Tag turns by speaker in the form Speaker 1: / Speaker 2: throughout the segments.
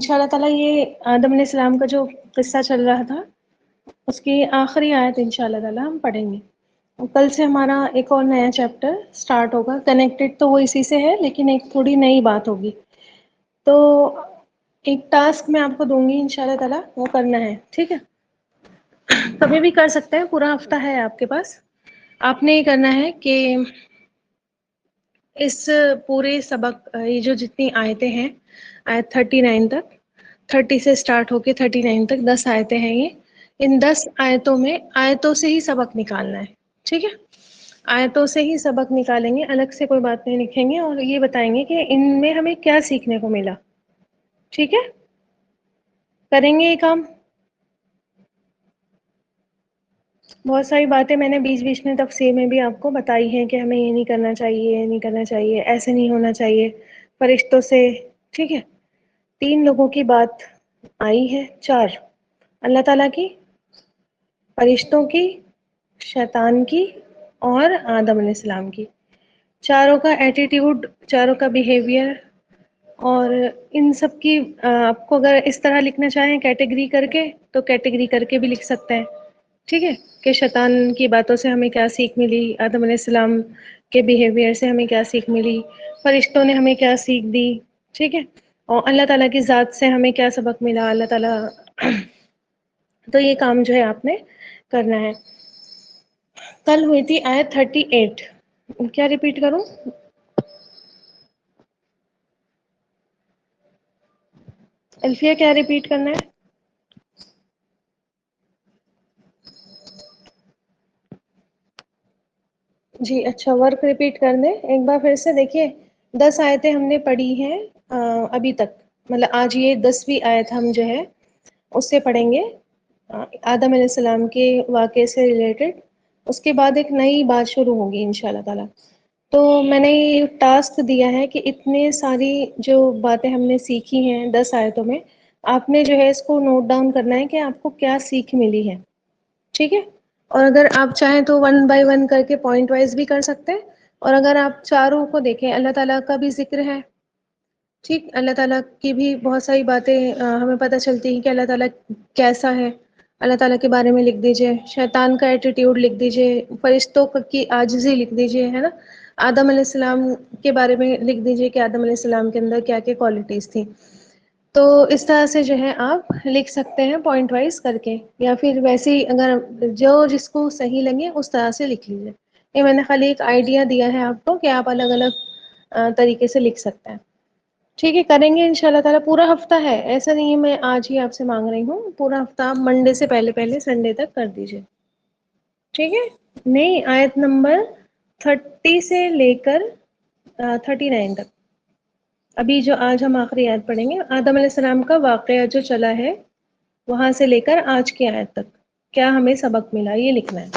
Speaker 1: انشاءاللہ تعالیٰ یہ آدم علیہ السلام کا جو قصہ چل رہا تھا اس کی آخری آیت انشاءاللہ تعالیٰ ہم پڑھیں گے. کل سے ہمارا ایک اور نیا چیپٹر سٹارٹ ہوگا. کنیکٹڈ تو وہ اسی سے ہے لیکن ایک تھوڑی نئی بات ہوگی. تو ایک ٹاسک میں آپ کو دوں گی انشاءاللہ تعالیٰ، وہ کرنا ہے. ٹھیک ہے، کبھی بھی کر سکتے ہیں، پورا ہفتہ ہے آپ کے پاس. آپ نے یہ کرنا ہے کہ اس پورے سبق یہ جو جتنی آیتیں ہیں آیت 39 تک، 30 سے سٹارٹ ہو کے 39 تک 10 آیتیں ہیں. یہ ان 10 آیتوں میں آیتوں سے ہی سبق نکالنا ہے. ٹھیک ہے، آیتوں سے ہی سبق نکالیں گے، الگ سے کوئی بات نہیں لکھیں گے، اور یہ بتائیں گے کہ ان میں ہمیں کیا سیکھنے کو ملا. ٹھیک ہے، کریں گے یہ کام. بہت ساری باتیں میں نے بیچ بیچ میں تفسیر میں بھی آپ کو بتائی ہیں کہ ہمیں یہ نہیں کرنا چاہیے، یہ نہیں کرنا چاہیے، ایسے نہیں ہونا چاہیے فرشتوں سے. ٹھیک ہے، 3 لوگوں کی بات آئی ہے، 4: اللہ تعالیٰ کی، فرشتوں کی، شیطان کی، اور آدم علیہ السلام کی. چاروں کا ایٹیٹیوڈ، چاروں کا بیہیویئر، اور ان سب کی آپ کو اگر اس طرح لکھنا چاہیں کیٹیگری کر کے تو کیٹیگری کر کے بھی لکھ سکتے ہیں. ٹھیک ہے، کہ شیطان کی باتوں سے ہمیں کیا سیکھ ملی، آدم علیہ السلام کے بیہیویئر سے ہمیں کیا سیکھ ملی، فرشتوں نے ہمیں کیا سیکھ دی. ٹھیک ہے، اور اللہ تعالیٰ کی ذات سے ہمیں کیا سبق ملا. اللہ تعالیٰ تو یہ کام جو ہے آپ نے کرنا ہے. کل ہوئی تھی آیت 38. کیا ریپیٹ کروں؟ الفیہ کیا ریپیٹ کرنا ہے؟ جی اچھا، ورک ریپیٹ کر دیں ایک بار پھر سے. دیکھیے 10 آیتیں ہم نے پڑھی ہیں ابھی تک، مطلب آج یہ 10ویں آیت ہم جو ہے اس سے پڑھیں گے آدم علیہ السلام کے واقعے سے ریلیٹڈ. اس کے بعد ایک نئی بات شروع ہوگی انشاءاللہ تعالیٰ. تو میں نے یہ ٹاسک دیا ہے کہ اتنے ساری جو باتیں ہم نے سیکھی ہیں 10 آیتوں میں، آپ نے جو ہے اس کو نوٹ ڈاؤن کرنا ہے کہ آپ کو کیا سیکھ ملی ہے. ٹھیک ہے، اور اگر آپ چاہیں تو 1 بائی 1 کر کے پوائنٹ وائز بھی کر سکتے ہیں. اور اگر آپ چاروں کو دیکھیں، اللہ تعالیٰ کا بھی ذکر ہے. ٹھیک، اللہ تعالیٰ کی بھی بہت ساری باتیں ہمیں پتہ چلتی ہیں کہ اللہ تعالیٰ کیسا ہے. اللہ تعالیٰ کے بارے میں لکھ دیجئے، شیطان کا ایٹیٹیوڈ لکھ دیجئے، فرشتوں کی عاجزی لکھ دیجئے، ہے نا. آدم علیہ السلام کے بارے میں لکھ دیجئے کہ آدم علیہ السلام کے اندر کیا کیا کوالٹیز تھیں. تو اس طرح سے جو ہے آپ لکھ سکتے ہیں پوائنٹ وائز کر کے، یا پھر ویسے ہی اگر جو جس کو صحیح لگے اس طرح سے لکھ لیجیے. یہ میں نے خالی ایک آئیڈیا دیا ہے آپ کو کہ آپ الگ الگ طریقے سے لکھ سکتے ہیں. ٹھیک ہے، کریں گے انشاءاللہ تعالیٰ. پورا ہفتہ ہے، ایسا نہیں ہے میں آج ہی آپ سے مانگ رہی ہوں. پورا ہفتہ آپ منڈے سے پہلے پہلے سنڈے تک کر دیجیے. ٹھیک ہے، نہیں آیت نمبر 30 سے لے کر 39 تک. ابھی جو آج ہم آخری آیت پڑھیں گے، آدم علیہ السلام کا واقعہ جو چلا ہے وہاں سے لے کر آج کی آیت تک کیا ہمیں سبق ملا، یہ لکھنا ہے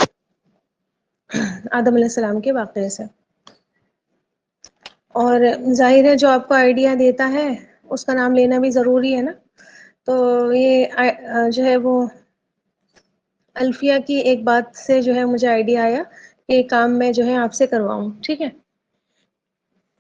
Speaker 1: آدم علیہ السلام کے واقعے سے. اور ظاہر ہے جو آپ کو آئیڈیا دیتا ہے اس کا نام لینا بھی ضروری ہے نا. تو یہ جو ہے وہ الفیہ کی ایک بات سے جو ہے مجھے آئیڈیا آیا کہ یہ کام میں جو ہے آپ سے کرواؤں. ٹھیک ہے،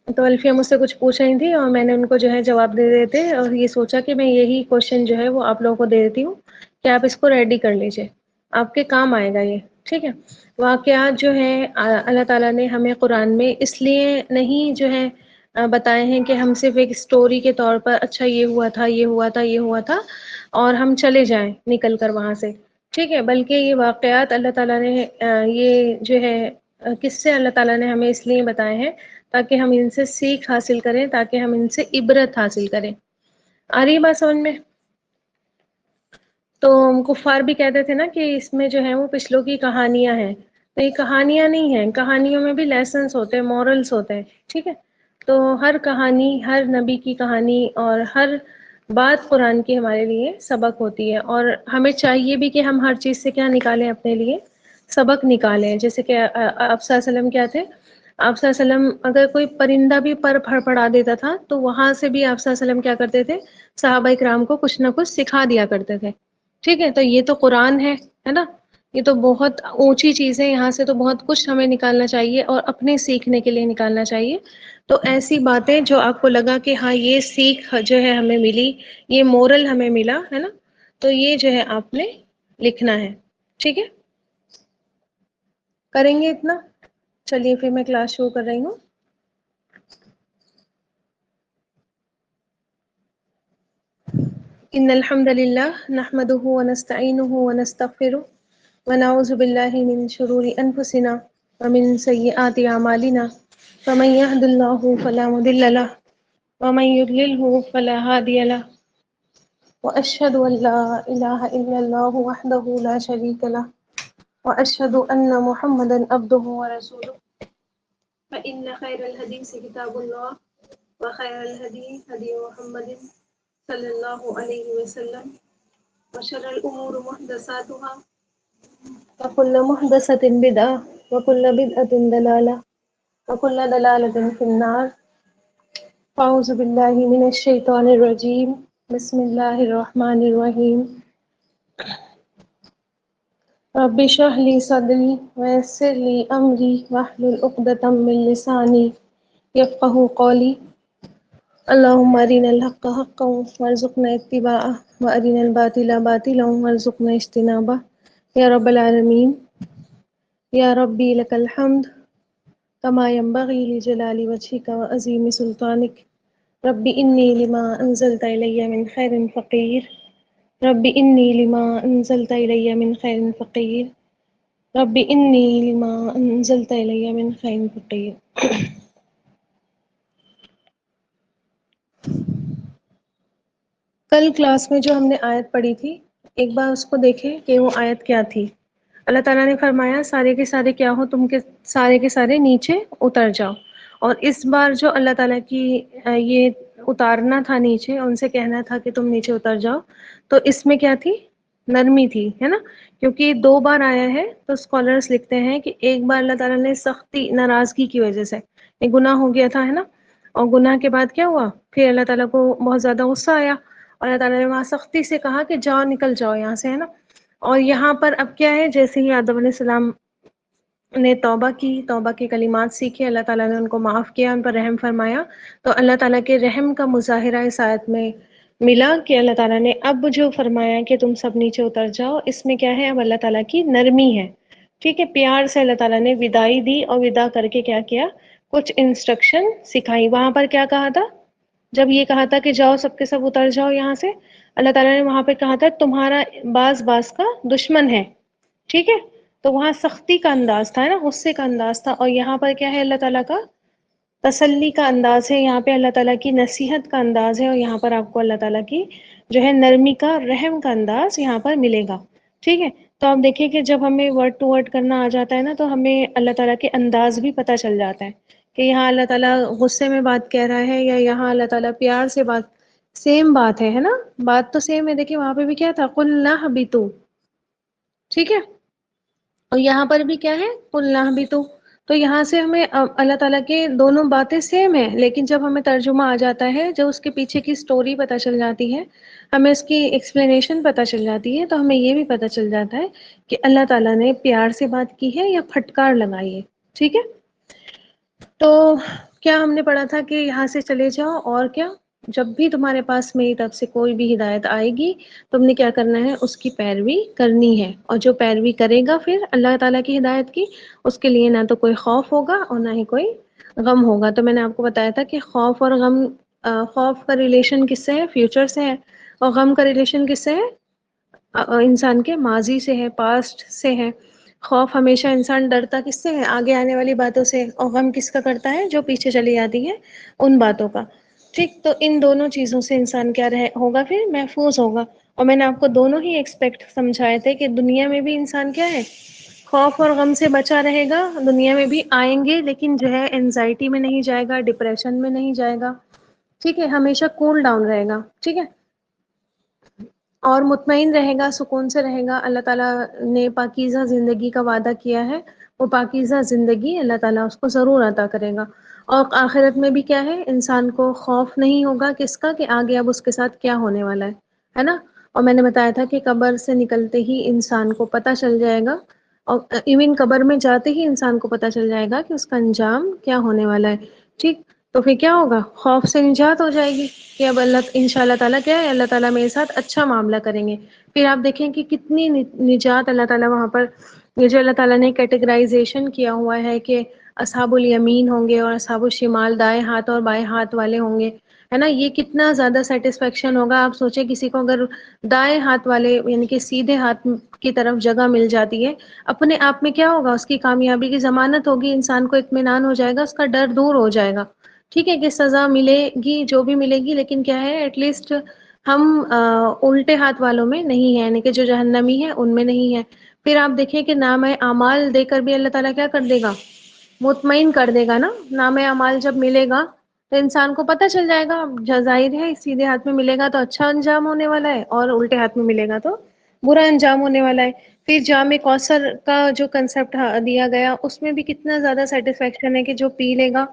Speaker 1: تو الفیہ مجھ سے کچھ پوچھ رہی تھی اور میں نے ان کو جو ہے جواب دے دیتے، اور یہ سوچا کہ میں یہی کوشچن جو ہے وہ آپ لوگوں کو دے دیتی ہوں کہ آپ اس کو ریڈی کر لیجئے، آپ کے کام آئے گا یہ. ٹھیک ہے، واقعات جو ہیں اللہ تعالیٰ نے ہمیں قرآن میں اس لیے نہیں جو ہے بتائے ہیں کہ ہم صرف ایک سٹوری کے طور پر اچھا یہ ہوا تھا، یہ ہوا تھا، یہ ہوا تھا، اور ہم چلے جائیں نکل کر وہاں سے. ٹھیک ہے، بلکہ یہ واقعات اللہ تعالیٰ نے یہ جو ہے کس سے اللہ تعالیٰ نے ہمیں اس لیے بتائے ہیں تاکہ ہم ان سے سیکھ حاصل کریں، تاکہ ہم ان سے عبرت حاصل کریں. آ رہی بات سمجھ میں؟ تو کفار بھی کہتے تھے نا کہ اس میں جو ہے وہ پچھلوں کی کہانیاں ہیں. تو یہ کہانیاں نہیں ہیں، کہانیوں میں بھی لیسنس ہوتے ہیں، مورلس ہوتے ہیں. ٹھیک ہے، تو ہر کہانی، ہر نبی کی کہانی اور ہر بات قرآن کی ہمارے لیے سبق ہوتی ہے. اور ہمیں چاہیے بھی کہ ہم ہر چیز سے کیا نکالیں، اپنے لیے سبق نکالیں. جیسے کہ آپ صلی اللہ علیہ وسلم کیا تھے، آپ صلی اللہ علیہ وسلم اگر کوئی پرندہ بھی پر پھڑپڑا دیتا تھا تو وہاں سے بھی آپ صلی اللہ علیہ وسلم کیا کرتے تھے، صحابہ کرام کو کچھ نہ کچھ سکھا دیا کرتے تھے. ٹھیک ہے، تو یہ تو قرآن ہے نا. یہ تو بہت اونچی چیز ہے، یہاں سے تو بہت کچھ ہمیں نکالنا چاہیے اور اپنے سیکھنے کے لیے نکالنا چاہیے. تو ایسی باتیں جو آپ کو لگا کہ ہاں یہ سیکھ جو ہے ہمیں ملی، یہ مورل ہمیں ملا ہے نا، تو یہ جو ہے آپ نے لکھنا ہے. ٹھیک ہے، کریں گے اتنا؟ چلیے پھر میں کلاس شروع کر رہی ہوں. ان الحمد للہ نحمده ونستعینه ونستغفره ونعوذ باللہ من شرور انفسنا ومن سیئات اعمالنا فمن يهد الله فلا مضل له ومن يضلله فلا هادي له واشهد ان لا اله الا الله وحده لا شريك له واشهد ان محمدا عبده ورسوله. فان خير الحديث كتاب الله وخير الهدي هدي محمد صلی اللہ علیہ وسلم وشر الامور محدثاتها وكل محدثة بدعة وكل بدعة ضلالة وكل ضلالة في النار. اعوذ باللہ من الشیطان الرجیم، بسم اللہ الرحمن الرحیم. رب اشرح لي صدری ويسر لي امری واحلل عقدۃ من لسانی یفقہوا قولی. اللهم أرنا الحق حقا وارزقنا اتباعه وأرنا الباطل باطلا وارزقنا اجتنابه يا رب العالمين. يا ربي لك الحمد كما ينبغي لجلال وجهك وعظيم سلطانك. رب إني لما أنزلت إلي من خير فقير. رب إني لما أنزلت إلي من خير فقير. رب إني لما أنزلت إلي من خير فقير. کل کلاس میں جو ہم نے آیت پڑھی تھی، ایک بار اس کو دیکھیں کہ وہ آیت کیا تھی. اللہ تعالیٰ نے فرمایا سارے کے سارے کیا ہو تم کے سارے کے سارے نیچے اتر جاؤ. اور اس بار جو اللہ تعالیٰ کی یہ اتارنا تھا نیچے، ان سے کہنا تھا کہ تم نیچے اتر جاؤ، تو اس میں کیا تھی؟ نرمی تھی، ہے نا. کیونکہ دو بار آیا ہے تو اسکالرس لکھتے ہیں کہ ایک بار اللہ تعالیٰ نے سختی ناراضگی کی وجہ سے ایک گناہ ہو گیا تھا، ہے نا. اور گناہ کے بعد کیا ہوا؟ پھر اللہ تعالیٰ کو بہت زیادہ غصہ آیا اور اللہ تعالیٰ نے وہاں سختی سے کہا کہ جاؤ نکل جاؤ یہاں سے، ہے نا. اور یہاں پر اب کیا ہے، جیسے ہی آدم علیہ السلام نے توبہ کی، توبہ کے کلمات سیکھے، اللہ تعالیٰ نے ان کو معاف کیا، ان پر رحم فرمایا. تو اللہ تعالیٰ کے رحم کا مظاہرہ اس آیت میں ملا کہ اللہ تعالیٰ نے اب جو فرمایا کہ تم سب نیچے اتر جاؤ، اس میں کیا ہے؟ اب اللہ تعالیٰ کی نرمی ہے. ٹھیک ہے، پیار سے اللہ تعالیٰ نے وداعی دی اور ودا کر کے کیا کیا؟ کچھ انسٹرکشن سکھائی. وہاں پر کیا کہا تھا؟ جب یہ کہا تھا کہ جاؤ سب کے سب اتر جاؤ یہاں سے، اللہ تعالیٰ نے وہاں پہ کہا تھا تمہارا باز باز کا دشمن ہے. ٹھیک ہے، تو وہاں سختی کا انداز تھا، ہے نا، غصے کا انداز تھا. اور یہاں پر کیا ہے؟ اللہ تعالیٰ کا تسلی کا انداز ہے. یہاں پہ اللہ تعالیٰ کی نصیحت کا انداز ہے، اور یہاں پر آپ کو اللہ تعالیٰ کی جو ہے نرمی کا، رحم کا انداز یہاں پر ملے گا. ٹھیک ہے، تو آپ دیکھیں کہ جب ہمیں ورڈ ٹو ورڈ کرنا آ جاتا ہے نا، تو ہمیں اللہ تعالیٰ کے انداز بھی پتہ چل جاتا ہے کہ یہاں اللہ تعالیٰ غصے میں بات کہہ رہا ہے یا یہاں اللہ تعالیٰ پیار سے بات. سیم بات ہے نا، بات تو سیم ہے. دیکھیں وہاں پہ بھی کیا تھا؟ قُلْ اهْبِطُوا. ٹھیک ہے، اور یہاں پر بھی کیا ہے؟ قُلْ اهْبِطُوا. تو یہاں سے ہمیں اللہ تعالیٰ کے دونوں باتیں سیم ہیں، لیکن جب ہمیں ترجمہ آ جاتا ہے، جب اس کے پیچھے کی سٹوری پتہ چل جاتی ہے، ہمیں اس کی ایکسپلینیشن پتہ چل جاتی ہے، تو ہمیں یہ بھی پتہ چل جاتا ہے کہ اللہ تعالیٰ نے پیار سے بات کی ہے یا پھٹکار لگائی ہے. ٹھیک ہے، تو کیا ہم نے پڑھا تھا کہ یہاں سے چلے جاؤ، اور کیا؟ جب بھی تمہارے پاس میری طرف سے کوئی بھی ہدایت آئے گی، تم نے کیا کرنا ہے؟ اس کی پیروی کرنی ہے. اور جو پیروی کرے گا پھر اللہ تعالیٰ کی ہدایت کی، اس کے لیے نہ تو کوئی خوف ہوگا اور نہ ہی کوئی غم ہوگا. تو میں نے آپ کو بتایا تھا کہ خوف اور غم، خوف کا ریلیشن کس سے ہے؟ فیوچر سے ہے. اور غم کا ریلیشن کس سے ہے؟ انسان کے ماضی سے ہے، پاسٹ سے ہے. خوف ہمیشہ انسان ڈرتا کس سے ہے؟ آگے آنے والی باتوں سے. اور غم کس کا کرتا ہے؟ جو پیچھے چلی جاتی ہے ان باتوں کا. ٹھیک، تو ان دونوں چیزوں سے انسان کیا ہوگا؟ پھر محفوظ ہوگا. اور میں نے آپ کو دونوں ہی ایکسپیکٹ سمجھائے تھے کہ دنیا میں بھی انسان کیا ہے؟ خوف اور غم سے بچا رہے گا. دنیا میں بھی آئیں گے، لیکن جو ہے اینزائٹی میں نہیں جائے گا، ڈپریشن میں نہیں جائے گا. ٹھیک ہے، ہمیشہ کول ڈاؤن رہے گا. ٹھیک ہے، اور مطمئن رہے گا، سکون سے رہے گا. اللہ تعالیٰ نے پاکیزہ زندگی کا وعدہ کیا ہے، وہ پاکیزہ زندگی اللہ تعالیٰ اس کو ضرور عطا کرے گا. اور آخرت میں بھی کیا ہے؟ انسان کو خوف نہیں ہوگا کس کا؟ کہ آگے اب اس کے ساتھ کیا ہونے والا ہے نا. اور میں نے بتایا تھا کہ قبر سے نکلتے ہی انسان کو پتہ چل جائے گا، اور ایون قبر میں جاتے ہی انسان کو پتہ چل جائے گا کہ اس کا انجام کیا ہونے والا ہے، ٹھیک؟ تو پھر کیا ہوگا؟ خوف سے نجات ہو جائے گی کہ اب اللہ ان شاء اللہ تعالیٰ کیا ہے، اللہ تعالیٰ میرے ساتھ اچھا معاملہ کریں گے۔ پھر آپ دیکھیں کہ کتنی نجات اللہ تعالیٰ وہاں پر، یہ جو اللہ تعالیٰ نے کیٹیگرائزیشن کیا ہوا ہے کہ اصحاب الیمین ہوں گے اور اصحاب الشمال دائیں ہاتھ اور بائیں ہاتھ والے ہوں گے، ہے نا؟ یہ کتنا زیادہ سیٹسفیکشن ہوگا۔ آپ سوچیں کسی کو اگر دائیں ہاتھ والے یعنی کہ سیدھے ہاتھ کی طرف جگہ مل جاتی ہے، اپنے آپ میں کیا ہوگا؟ اس کی کامیابی کی ضمانت ہوگی، انسان کو اطمینان ہو جائے گا، اس کا ڈر دور ہو جائے گا، ٹھیک ہے؟ کہ سزا ملے گی جو بھی ملے گی، لیکن کیا ہے، ایٹ لیسٹ ہم الٹے ہاتھ والوں میں نہیں ہیں، یعنی کہ جو جہنمی ہے ان میں نہیں ہے۔ پھر آپ دیکھیں کہ نام اعمال دے کر بھی اللہ تعالیٰ کیا کر دے گا؟ مطمئن کر دے گا نا۔ نام اعمال جب ملے گا تو انسان کو پتہ چل جائے گا، ظاہر ہے سیدھے ہاتھ میں ملے گا تو اچھا انجام ہونے والا ہے، اور الٹے ہاتھ میں ملے گا تو برا انجام ہونے والا ہے۔ پھر جام کوثر کا جو کنسپٹ دیا گیا، اس میں بھی کتنا زیادہ سیٹسفیکشن ہے کہ جو پی لے گا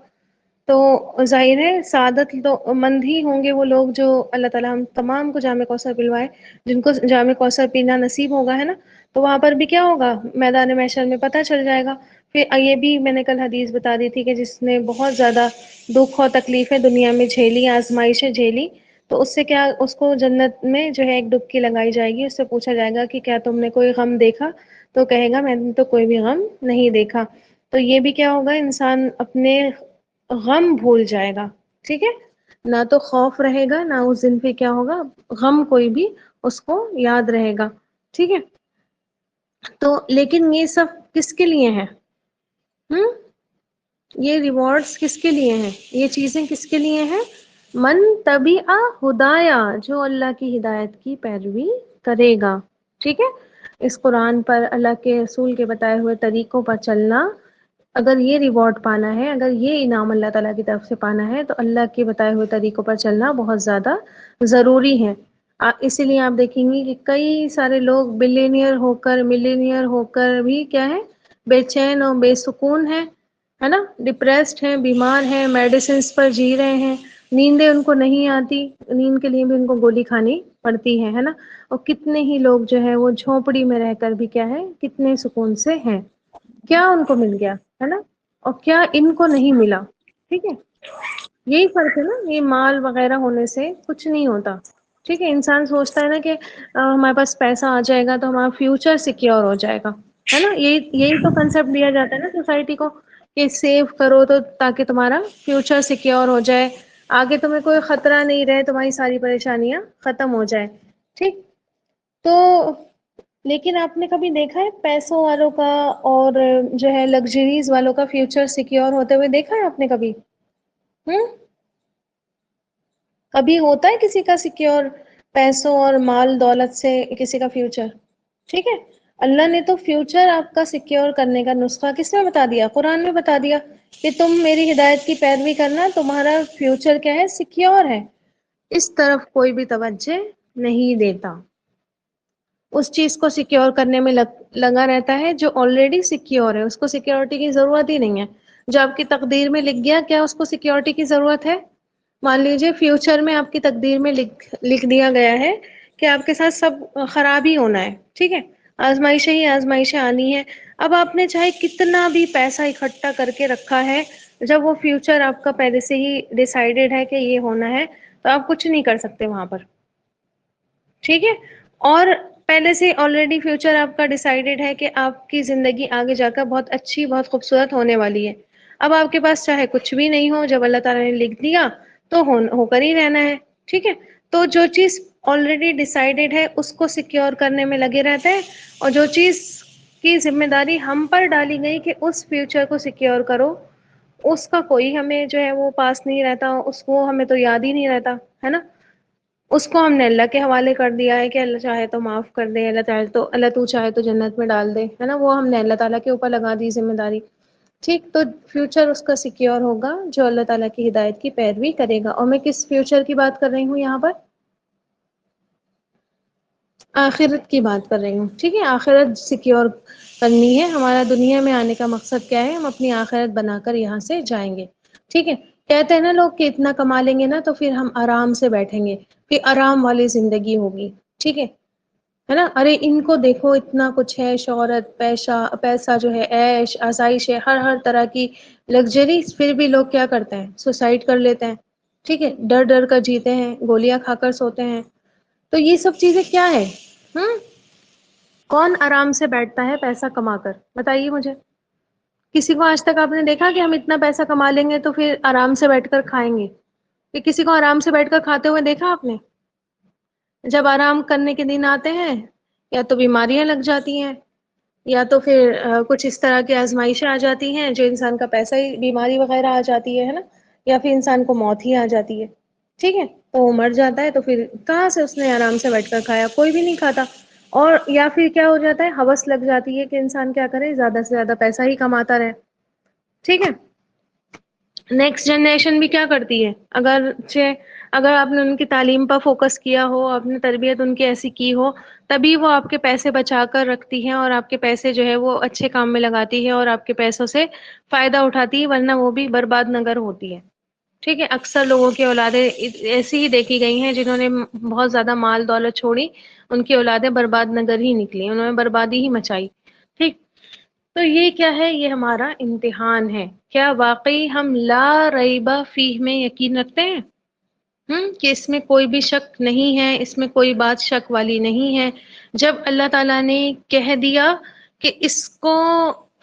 Speaker 1: تو ظاہر ہے سعادت تو مند ہی ہوں گے وہ لوگ، جو اللہ تعالیٰ ہم تمام کو جام کوثر پلوائے، جن کو جام کوثر پینا نصیب ہوگا، ہے نا؟ تو وہاں پر بھی کیا ہوگا؟ میدان محشر میں پتہ چل جائے گا۔ پھر یہ بھی میں نے کل حدیث بتا دی تھی کہ جس نے بہت زیادہ دکھ اور تکلیفیں دنیا میں جھیلی، آزمائشیں جھیلی، تو اس سے کیا، اس کو جنت میں جو ہے ایک ڈبکی لگائی جائے گی، اس سے پوچھا جائے گا کہ کیا تم نے کوئی غم دیکھا؟ تو کہے گا میں نے تو کوئی بھی غم نہیں دیکھا۔ تو یہ بھی کیا ہوگا؟ انسان اپنے غم بھول جائے گا، ٹھیک ہے؟ نہ تو خوف رہے گا، نہ اس دن پہ کیا ہوگا، غم کوئی بھی اس کو یاد رہے گا، ٹھیک ہے؟ تو لیکن یہ سب کس کے لیے ہے؟ یہ ریوارڈز کس کے لیے ہیں؟ یہ چیزیں کس کے لیے ہیں؟ من تبع ہدایا، جو اللہ کی ہدایت کی پیروی کرے گا، ٹھیک ہے؟ اس قرآن پر، اللہ کے رسول کے بتائے ہوئے طریقوں پر چلنا، اگر یہ ریوارڈ پانا ہے، اگر یہ انعام اللہ تعالیٰ کی طرف سے پانا ہے، تو اللہ کے بتائے ہوئے طریقوں پر چلنا بہت زیادہ ضروری ہے۔ اسی لیے آپ دیکھیں گے کہ کئی سارے لوگ بلینئر ہو کر، ملینئر ہو کر بھی کیا ہے، بے چین اور بے سکون ہے نا؟ ڈپریسڈ ہیں، بیمار ہیں، میڈیسنز پر جی رہے ہیں، نیندیں ان کو نہیں آتی، نیند کے لیے بھی ان کو گولی کھانی پڑتی ہے نا؟ اور کتنے ہی لوگ جو ہے وہ جھونپڑی میں رہ کر بھی کیا ہے، کتنے سکون سے ہیں۔ کیا ان کو مل گیا، ہے نا؟ اور کیا ان کو نہیں ملا، ٹھیک ہے؟ یہی فرق ہے نا، یہ مال وغیرہ ہونے سے کچھ نہیں ہوتا، ٹھیک ہے؟ انسان سوچتا ہے نا کہ ہمارے پاس پیسہ آ جائے گا تو ہمارا فیوچر سیکیور ہو جائے گا، ہے نا؟ یہی تو کنسپٹ دیا جاتا ہے نا سوسائٹی کو، کہ سیو کرو تو تاکہ تمہارا فیوچر سیکیور ہو جائے، آگے تمہیں کوئی خطرہ نہیں رہے، تمہاری ساری پریشانیاں ختم ہو جائے، ٹھیک؟ تو لیکن آپ نے کبھی دیکھا ہے پیسوں والوں کا اور جو ہے لگژریز والوں کا فیوچر سیکیور ہوتے ہوئے دیکھا ہے آپ نے کبھی؟ ہم کبھی ہوتا ہے کسی کا سیکیور پیسوں اور مال دولت سے کسی کا فیوچر؟ ٹھیک ہے؟ اللہ نے تو فیوچر آپ کا سیکیور کرنے کا نسخہ کس میں بتا دیا؟ قرآن میں بتا دیا کہ تم میری ہدایت کی پیروی کرنا، تمہارا فیوچر کیا ہے؟ سیکیور ہے۔ اس طرف کوئی بھی توجہ نہیں دیتا، اس چیز کو سیکیور کرنے میں لگا رہتا ہے جو آلریڈی سیکیور ہے، اس کو سیکیورٹی کی ضرورت ہی نہیں ہے۔ جو آپ کی تقدیر میں لکھ گیا، کیا اس کو سیکیورٹی کی ضرورت ہے؟ مان لیجئے فیوچر میں آپ کی تقدیر میں لکھ دیا گیا ہے کہ آپ کے ساتھ سب خراب ہی ہونا ہے، ٹھیک ہے؟ آزمائشیں ہی آزمائشیں آنی ہیں۔ اب آپ نے چاہے کتنا بھی پیسہ اکٹھا کر کے رکھا ہے، جب وہ فیوچر آپ کا پہلے سے ہی ڈیسائیڈڈ ہے کہ یہ ہونا ہے، تو آپ کچھ نہیں کر سکتے وہاں پر، ٹھیک ہے؟ اور پہلے سے آلریڈی فیوچر آپ کا ڈیسائیڈڈ ہے کہ آپ کی زندگی آگے جا کر بہت اچھی، بہت خوبصورت ہونے والی ہے۔ اب آپ کے پاس چاہے کچھ بھی نہیں ہو، جب اللہ تعالیٰ نے لکھ دیا تو ہو کر ہی رہنا ہے، ٹھیک ہے؟ تو جو چیز آلریڈی ڈیسائیڈڈ ہے اس کو سیکیور کرنے میں لگے رہتے ہیں، اور جو چیز کی ذمہ داری ہم پر ڈالی گئی کہ اس فیوچر کو سیکیور کرو، اس کا کوئی ہمیں جو ہے وہ پاس نہیں رہتا، اس کو ہمیں تو یاد ہی نہیں رہتا، ہے نا؟ اس کو ہم نے اللہ کے حوالے کر دیا ہے کہ اللہ چاہے تو معاف کر دے، اللہ چاہے تو اللہ تو چاہے تو جنت میں ڈال دے، ہے نا؟ وہ ہم نے اللہ تعالیٰ کے اوپر لگا دی ذمہ داری، ٹھیک؟ تو فیوچر اس کا سیکیور ہوگا جو اللہ تعالیٰ کی ہدایت کی پیروی کرے گا۔ اور میں کس فیوچر کی بات کر رہی ہوں یہاں پر؟ آخرت کی بات کر رہی ہوں، ٹھیک ہے؟ آخرت سیکیور کرنی ہے، ہمارا دنیا میں آنے کا مقصد کیا ہے؟ ہم اپنی آخرت بنا کر یہاں سے جائیں گے، ٹھیک ہے؟ کہتے ہیں نا لوگ کہ اتنا کما لیں گے نا تو پھر ہم آرام سے بیٹھیں گے، پھر آرام والی زندگی ہوگی، ٹھیک ہے نا. ارے ان کو دیکھو اتنا کچھ ہے، شہرت، پیسہ جو ہے، عیش آسائش ہے، ہر طرح کی لگژری، پھر بھی لوگ کیا کرتے ہیں؟ سوسائڈ کر لیتے ہیں. ٹھیک ہے، ڈر ڈر کر جیتے ہیں، گولیاں کھا کر سوتے ہیں. تو یہ سب چیزیں کیا ہے؟ ہوں کون آرام سے بیٹھتا ہے پیسہ کما کر؟ بتائیے مجھے. کسی کو آج تک آپ نے دیکھا کہ ہم اتنا پیسہ کما لیں گے تو پھر آرام سے بیٹھ کر کھائیں گے؟ کہ کسی کو آرام سے بیٹھ کر کھاتے ہوئے دیکھا آپ نے؟ جب آرام کرنے کے دن آتے ہیں یا تو بیماریاں لگ جاتی ہیں، یا تو پھر کچھ اس طرح کی آزمائشیں آ جاتی ہیں جو انسان کا پیسہ ہی، بیماری وغیرہ آ جاتی ہے نا، یا پھر انسان کو موت ہی آ جاتی ہے. ٹھیک ہے، تو وہ مر جاتا ہے تو پھر کہاں سے اس نے آرام سے بیٹھ کر کھایا؟ کوئی بھی نہیں کھاتا. اور یا پھر کیا ہو جاتا ہے، ہوس لگ جاتی ہے کہ انسان کیا کرے، زیادہ سے زیادہ پیسہ ہی کماتا رہے. ٹھیک ہے. نیکسٹ جنریشن بھی کیا کرتی ہے، اگر آپ نے ان کی تعلیم پر فوکس کیا ہو، آپ نے تربیت ان کی ایسی کی ہو، تبھی وہ آپ کے پیسے بچا کر رکھتی ہیں اور آپ کے پیسے جو ہے وہ اچھے کام میں لگاتی ہے اور آپ کے پیسوں سے فائدہ اٹھاتی ہے، ورنہ وہ بھی برباد نگر ہوتی ہے. ٹھیک ہے. اکثر لوگوں کی اولادیں ایسی ہی دیکھی گئی ہیں جنہوں نے بہت زیادہ مال دولت چھوڑی، ان کی اولادیں برباد نگر ہی نکلی، انہوں نے بربادی ہی مچائی. ٹھیک. تو یہ کیا ہے؟ یہ ہمارا امتحان ہے. کیا واقعی ہم لا ریب فیہ میں یقین رکھتے ہیں؟ کہ اس میں کوئی بھی شک نہیں ہے، اس میں کوئی بات شک والی نہیں ہے. جب اللہ تعالیٰ نے کہہ دیا کہ اس کو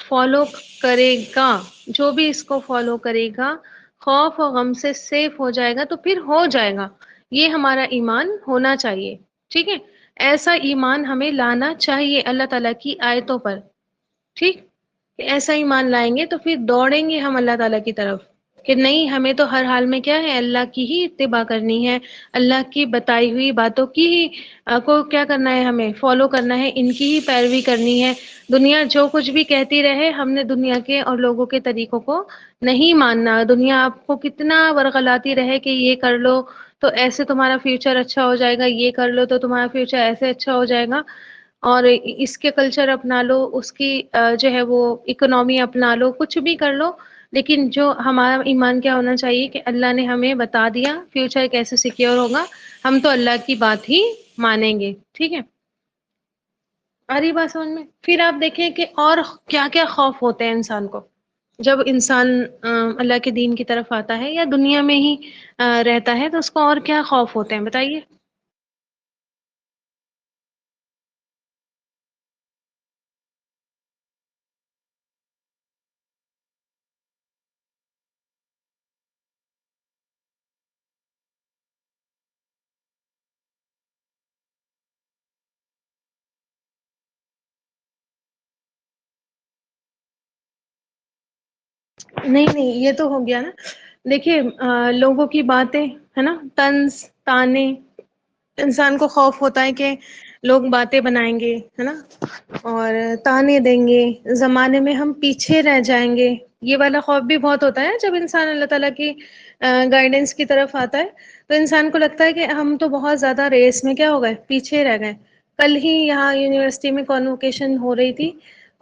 Speaker 1: فالو کرے گا، جو بھی اس کو فالو کرے گا خوف و غم سے سیف ہو جائے گا، تو پھر ہو جائے گا. یہ ہمارا ایمان ہونا چاہیے. ٹھیک ہے. ایسا ایمان ہمیں لانا چاہیے اللہ تعالیٰ کی آیتوں پر. ٹھیک. کہ ایسا ایمان لائیں گے تو پھر دوڑیں گے ہم اللہ تعالیٰ کی طرف کہ نہیں، ہمیں تو ہر حال میں کیا ہے، اللہ کی ہی اتباع کرنی ہے، اللہ کی بتائی ہوئی باتوں کی ہی کو کیا کرنا ہے، ہمیں فالو کرنا ہے، ان کی ہی پیروی کرنی ہے. دنیا جو کچھ بھی کہتی رہے، ہم نے دنیا کے اور لوگوں کے طریقوں کو نہیں ماننا. دنیا آپ کو کتنا ورغلاتی رہے کہ یہ کر لو تو ایسے تمہارا فیوچر اچھا ہو جائے گا، یہ کر لو تو تمہارا فیوچر ایسے اچھا ہو جائے گا، اور اس کے کلچر اپنا لو، اس کی جو ہے وہ اکنامی اپنا لو، کچھ بھی کر لو، لیکن جو ہمارا ایمان کیا ہونا چاہیے کہ اللہ نے ہمیں بتا دیا فیوچر کیسے سیکیور ہوگا، ہم تو اللہ کی بات ہی مانیں گے. ٹھیک ہے. آ رہی بات سمجھ میں؟ پھر آپ دیکھیں کہ اور کیا کیا خوف ہوتے ہیں انسان کو جب انسان اللہ کے دین کی طرف آتا ہے یا دنیا میں ہی رہتا ہے، تو اس کو اور کیا خوف ہوتے ہیں بتائیے. نہیں نہیں، یہ تو ہو گیا نا. دیکھیے لوگوں کی باتیں ہے نا، طنز طعنے، انسان کو خوف ہوتا ہے کہ لوگ باتیں بنائیں گے ہے نا، اور طعنے دیں گے، زمانے میں ہم پیچھے رہ جائیں گے. یہ والا خوف بھی بہت ہوتا ہے جب انسان اللہ تعالیٰ کی گائیڈنس کی طرف آتا ہے، تو انسان کو لگتا ہے کہ ہم تو بہت زیادہ ریس میں کیا ہو گئے، پیچھے رہ گئے. کل ہی یہاں یونیورسٹی میں کانووکیشن ہو رہی تھی،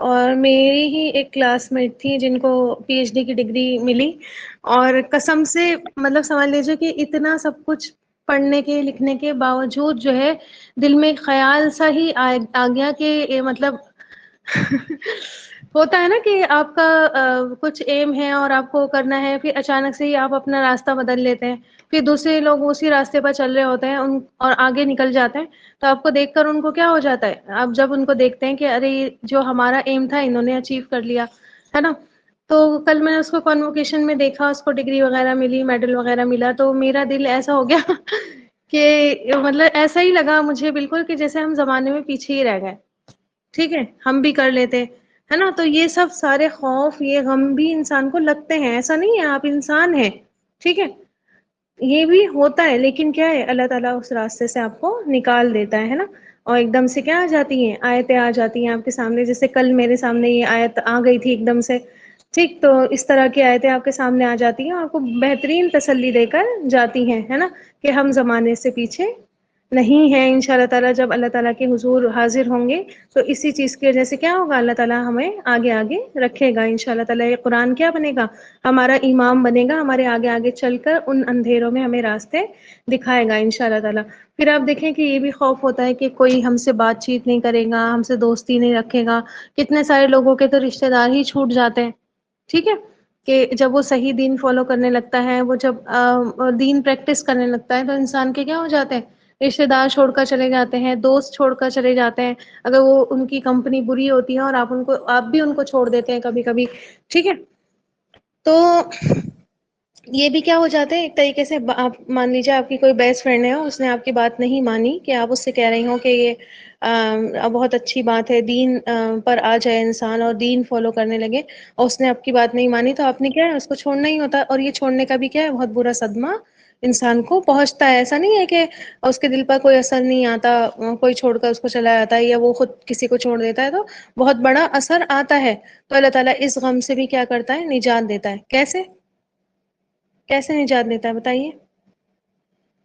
Speaker 1: اور میری ہی ایک کلاس میٹ تھی جن کو پی ایچ ڈی کی ڈگری ملی، اور قسم سے مطلب سمجھ لیجیے کہ اتنا سب کچھ پڑھنے کے لکھنے کے باوجود جو ہے دل میں خیال سا ہی آ گیا کہ مطلب ہوتا ہے نا کہ آپ کا کچھ ایم ہے اور آپ کو کرنا ہے، پھر اچانک سے ہی آپ اپنا راستہ بدل لیتے ہیں، پھر دوسرے لوگ اسی راستے پر چل رہے ہوتے ہیں اور آگے نکل جاتے ہیں، تو آپ کو دیکھ کر ان کو کیا ہو جاتا ہے، آپ جب ان کو دیکھتے ہیں کہ ارے جو ہمارا ایم تھا انہوں نے اچیو کر لیا ہے نا. تو کل میں نے اس کو کنووکیشن میں دیکھا، اس کو ڈگری وغیرہ ملی، میڈل وغیرہ ملا، تو میرا دل ایسا ہو گیا کہ مطلب ایسا ہی لگا مجھے بالکل کہ جیسے ہم زمانے میں پیچھے ہی رہ گئے. ٹھیک ہے، ہم بھی کر لیتے ہے نا. تو یہ سب سارے خوف، یہ غم بھی انسان کو لگتے ہیں، ایسا نہیں ہے، آپ انسان ہیں. ٹھیک ہے. یہ بھی ہوتا ہے، لیکن کیا ہے، اللہ تعالیٰ اس راستے سے آپ کو نکال دیتا ہے نا. اور ایک دم سے کیا آ جاتی ہیں، آیتیں آ جاتی ہیں آپ کے سامنے، جیسے کل میرے سامنے یہ آیت آ گئی تھی ایک دم سے. ٹھیک. تو اس طرح کی آیتیں آپ کے سامنے آ جاتی ہیں، آپ کو بہترین تسلی دے کر جاتی ہیں ہے نا، کہ ہم زمانے سے پیچھے نہیں ہے انشاءاللہ تعالیٰ جب اللہ تعالیٰ کے حضور حاضر ہوں گے تو اسی چیز کی وجہ سے کیا ہوگا، اللہ تعالیٰ ہمیں آگے آگے رکھے گا انشاءاللہ تعالیٰ. یہ قرآن کیا بنے گا، ہمارا امام بنے گا، ہمارے آگے آگے چل کر ان اندھیروں میں ہمیں راستے دکھائے گا انشاءاللہ تعالیٰ. پھر آپ دیکھیں کہ یہ بھی خوف ہوتا ہے کہ کوئی ہم سے بات چیت نہیں کرے گا، ہم سے دوستی نہیں رکھے گا. کتنے سارے لوگوں کے تو رشتہ دار ہی چھوٹ جاتے ہیں. ٹھیک ہے، کہ جب وہ صحیح دین فالو کرنے لگتا ہے، وہ جب دین پریکٹس کرنے لگتا ہے تو انسان کے کیا ہو جاتے ہیں، رشتے دار چھوڑ کر چلے جاتے ہیں، دوست چھوڑ کر چلے جاتے ہیں، اگر وہ ان کی کمپنی بری ہوتی ہے اور آپ بھی ان کو چھوڑ دیتے ہیں کبھی کبھی. ٹھیک ہے، تو یہ بھی کیا ہو جاتا ہے ایک طریقے سے. آپ مان لیجیے آپ کی کوئی بیسٹ فرینڈ ہے، اس نے آپ کی بات نہیں مانی، کہ آپ اس سے کہہ رہی ہوں کہ یہ بہت اچھی بات ہے، دین پر آ جائے انسان اور دین فالو کرنے لگے، اور اس نے آپ کی بات نہیں مانی، تو آپ نے کیا ہے اس کو چھوڑنا ہی ہوتا. اور یہ چھوڑنے کا بھی کیا ہے بہت برا صدمہ انسان کو پہنچتا ہے. ایسا نہیں ہے کہ اس کے دل پر کوئی اثر نہیں آتا، کوئی چھوڑ کر اس کو چلا جاتا ہے یا وہ خود کسی کو چھوڑ دیتا ہے تو بہت بڑا اثر آتا ہے. تو اللہ تعالیٰ اس غم سے بھی کیا کرتا ہے، نجات دیتا ہے. کیسے کیسے نجات دیتا ہے بتائیے؟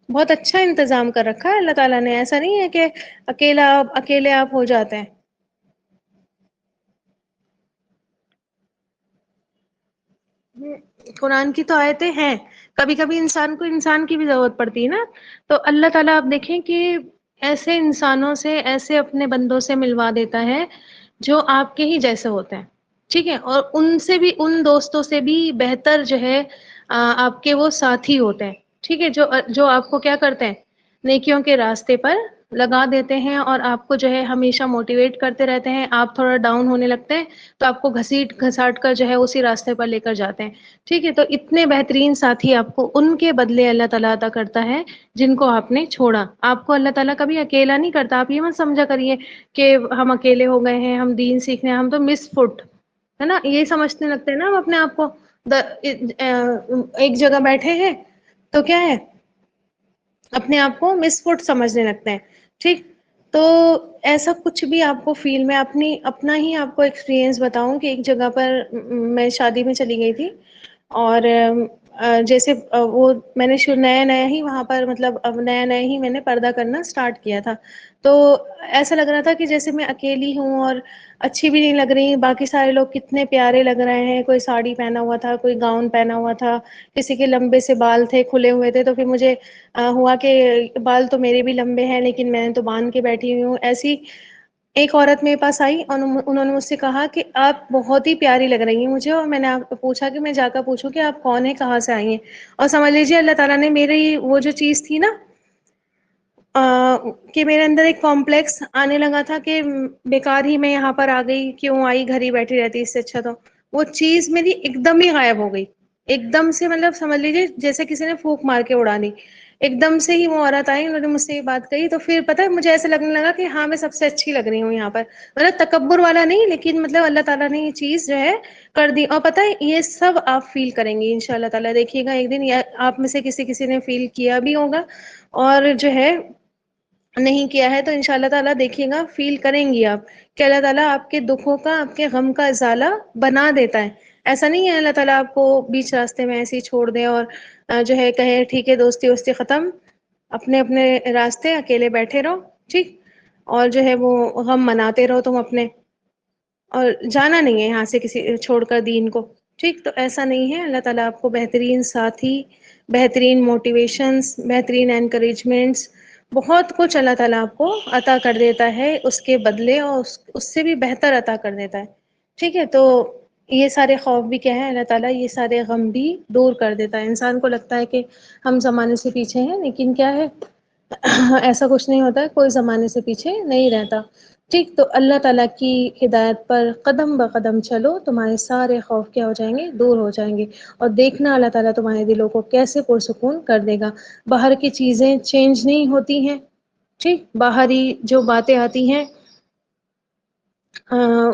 Speaker 1: بہت اچھا انتظام کر رکھا ہے اللہ تعالیٰ نے. ایسا نہیں ہے کہ اکیلے آپ ہو جاتے ہیں. قرآن کی تو آیتیں ہیں، کبھی کبھی انسان کو انسان کی بھی ضرورت پڑتی ہے نا. تو اللہ تعالیٰ آپ دیکھیں کہ ایسے انسانوں سے، ایسے اپنے بندوں سے ملوا دیتا ہے جو آپ کے ہی جیسے ہوتے ہیں. ٹھیک ہے، اور ان سے بھی، ان دوستوں سے بھی بہتر جو ہے آپ کے وہ ساتھی ہوتے ہیں. ٹھیک ہے، جو آپ کو کیا کرتے ہیں، نیکیوں کے راستے پر لگا دیتے ہیں اور آپ کو جو ہے ہمیشہ موٹیویٹ کرتے رہتے ہیں. آپ تھوڑا ڈاؤن ہونے لگتے ہیں تو آپ کو گھسیٹ گھساٹ کر جو ہے اسی راستے پر لے کر جاتے ہیں. ٹھیک ہے، تو اتنے بہترین ساتھی آپ کو ان کے بدلے اللہ تعالیٰ عطا کرتا ہے جن کو آپ نے چھوڑا. آپ کو اللہ تعالیٰ کبھی اکیلا نہیں کرتا. آپ یہ مت سمجھا کریے کہ ہم اکیلے ہو گئے ہیں، ہم دین سیکھنے ہیں، ہم تو مس فٹ ہے نا، یہ سمجھنے لگتے ہیں نا ہم اپنے آپ کو. ایک جگہ بیٹھے ہیں تو کیا ہے، اپنے آپ کو مس فٹ سمجھنے لگتے ہیں. ٹھیک، تو ایسا کچھ بھی آپ کو فیل، میں اپنا ہی آپ کو ایکسپیرئنس بتاؤں کہ ایک جگہ پر میں شادی میں چلی گئی تھی، اور جیسے وہ میں نے نیا نیا ہی وہاں پر، مطلب اب نیا نیا ہی میں نے پردہ کرنا اسٹارٹ کیا تھا. تو ایسا لگ رہا تھا کہ جیسے میں اکیلی ہوں اور اچھی بھی نہیں لگ رہی. باقی سارے لوگ کتنے پیارے لگ رہے ہیں، کوئی ساڑی پہنا ہوا تھا، کوئی گاؤن پہنا ہوا تھا، کسی کے لمبے سے بال تھے، کھلے ہوئے تھے. تو پھر مجھے ہوا کہ بال تو میرے بھی لمبے ہیں لیکن میں نے تو باندھ کے بیٹھی ہوئی ہوں. ایسی ایک عورت میرے پاس آئی اور انہوں نے مجھ سے کہا کہ آپ بہت ہی پیاری لگ رہی ہیں مجھے. اور میں نے آپ کو پوچھا کہ میں جا کر پوچھوں کہ آپ کون ہیں، کہاں سے آئی ہیں. اور سمجھ لیجیے اللہ تعالیٰ نے میری وہ جو چیز تھی نا، کہ میرے اندر ایک کمپلیکس آنے لگا تھا کہ بیکار ہی میں یہاں پر آ گئی، کیوں آئی، گھر ہی بیٹھی رہتی اس سے اچھا. تو وہ چیز میری ایک دم ہی غائب ہو گئی، ایک دم سے. مطلب سمجھ لیجیے جیسے کسی نے پھونک مار کے اڑا دی. ایک دم سے ہی وہ عورت آئی، انہوں نے مجھ سے یہ بات کہی. تو پھر پتہ ہے مجھے ایسا لگنے لگا کہ ہاں میں سب سے اچھی لگ رہی ہوں یہاں پر. مطلب تکبر والا نہیں، لیکن مطلب اللہ تعالیٰ نے یہ چیز جو ہے کر دی. اور پتہ ہے یہ سب آپ فیل کریں گی ان شاء اللہ تعالیٰ. دیکھیے گا ایک دن آپ میں سے کسی نے فیل کیا بھی ہوگا، اور جو ہے نہیں کیا ہے تو ان شاء اللہ تعالیٰ دیکھیے گا فیل کریں گی آپ کہ اللہ تعالیٰ آپ کے دکھوں کا، آپ کے غم کا ازالہ بنا دیتا ہے. ایسا نہیں ہے اللہ تعالیٰ آپ کو بیچ راستے میں ایسے ہی چھوڑ دیں اور جو ہے کہے ٹھیک ہے دوستی وستی ختم، اپنے اپنے راستے اکیلے بیٹھے رہو. ٹھیک، اور جو ہے وہ غم مناتے رہو تم اپنے، اور جانا نہیں ہے یہاں سے کسی چھوڑ کر دین کو. ٹھیک، تو ایسا نہیں ہے. اللہ تعالیٰ آپ کو بہترین ساتھی، بہترین موٹیویشنس، بہترین انکریجمنٹس، بہت کچھ اللہ تعالیٰ آپ کو عطا کر دیتا ہے اس کے بدلے، اور اس سے بھی بہتر عطا کر دیتا ہے. ٹھیک ہے، تو یہ سارے خوف بھی کیا ہے، اللہ تعالیٰ یہ سارے غم بھی دور کر دیتا ہے. انسان کو لگتا ہے کہ ہم زمانے سے پیچھے ہیں، لیکن کیا ہے ایسا کچھ نہیں ہوتا ہے، کوئی زمانے سے پیچھے نہیں رہتا. ٹھیک، تو اللہ تعالیٰ کی ہدایت پر قدم بہ قدم چلو، تمہارے سارے خوف کیا ہو جائیں گے، دور ہو جائیں گے. اور دیکھنا اللہ تعالیٰ تمہارے دلوں کو کیسے پرسکون کر دے گا. باہر کی چیزیں چینج نہیں ہوتی ہیں. ٹھیک، باہری جو باتیں آتی ہیں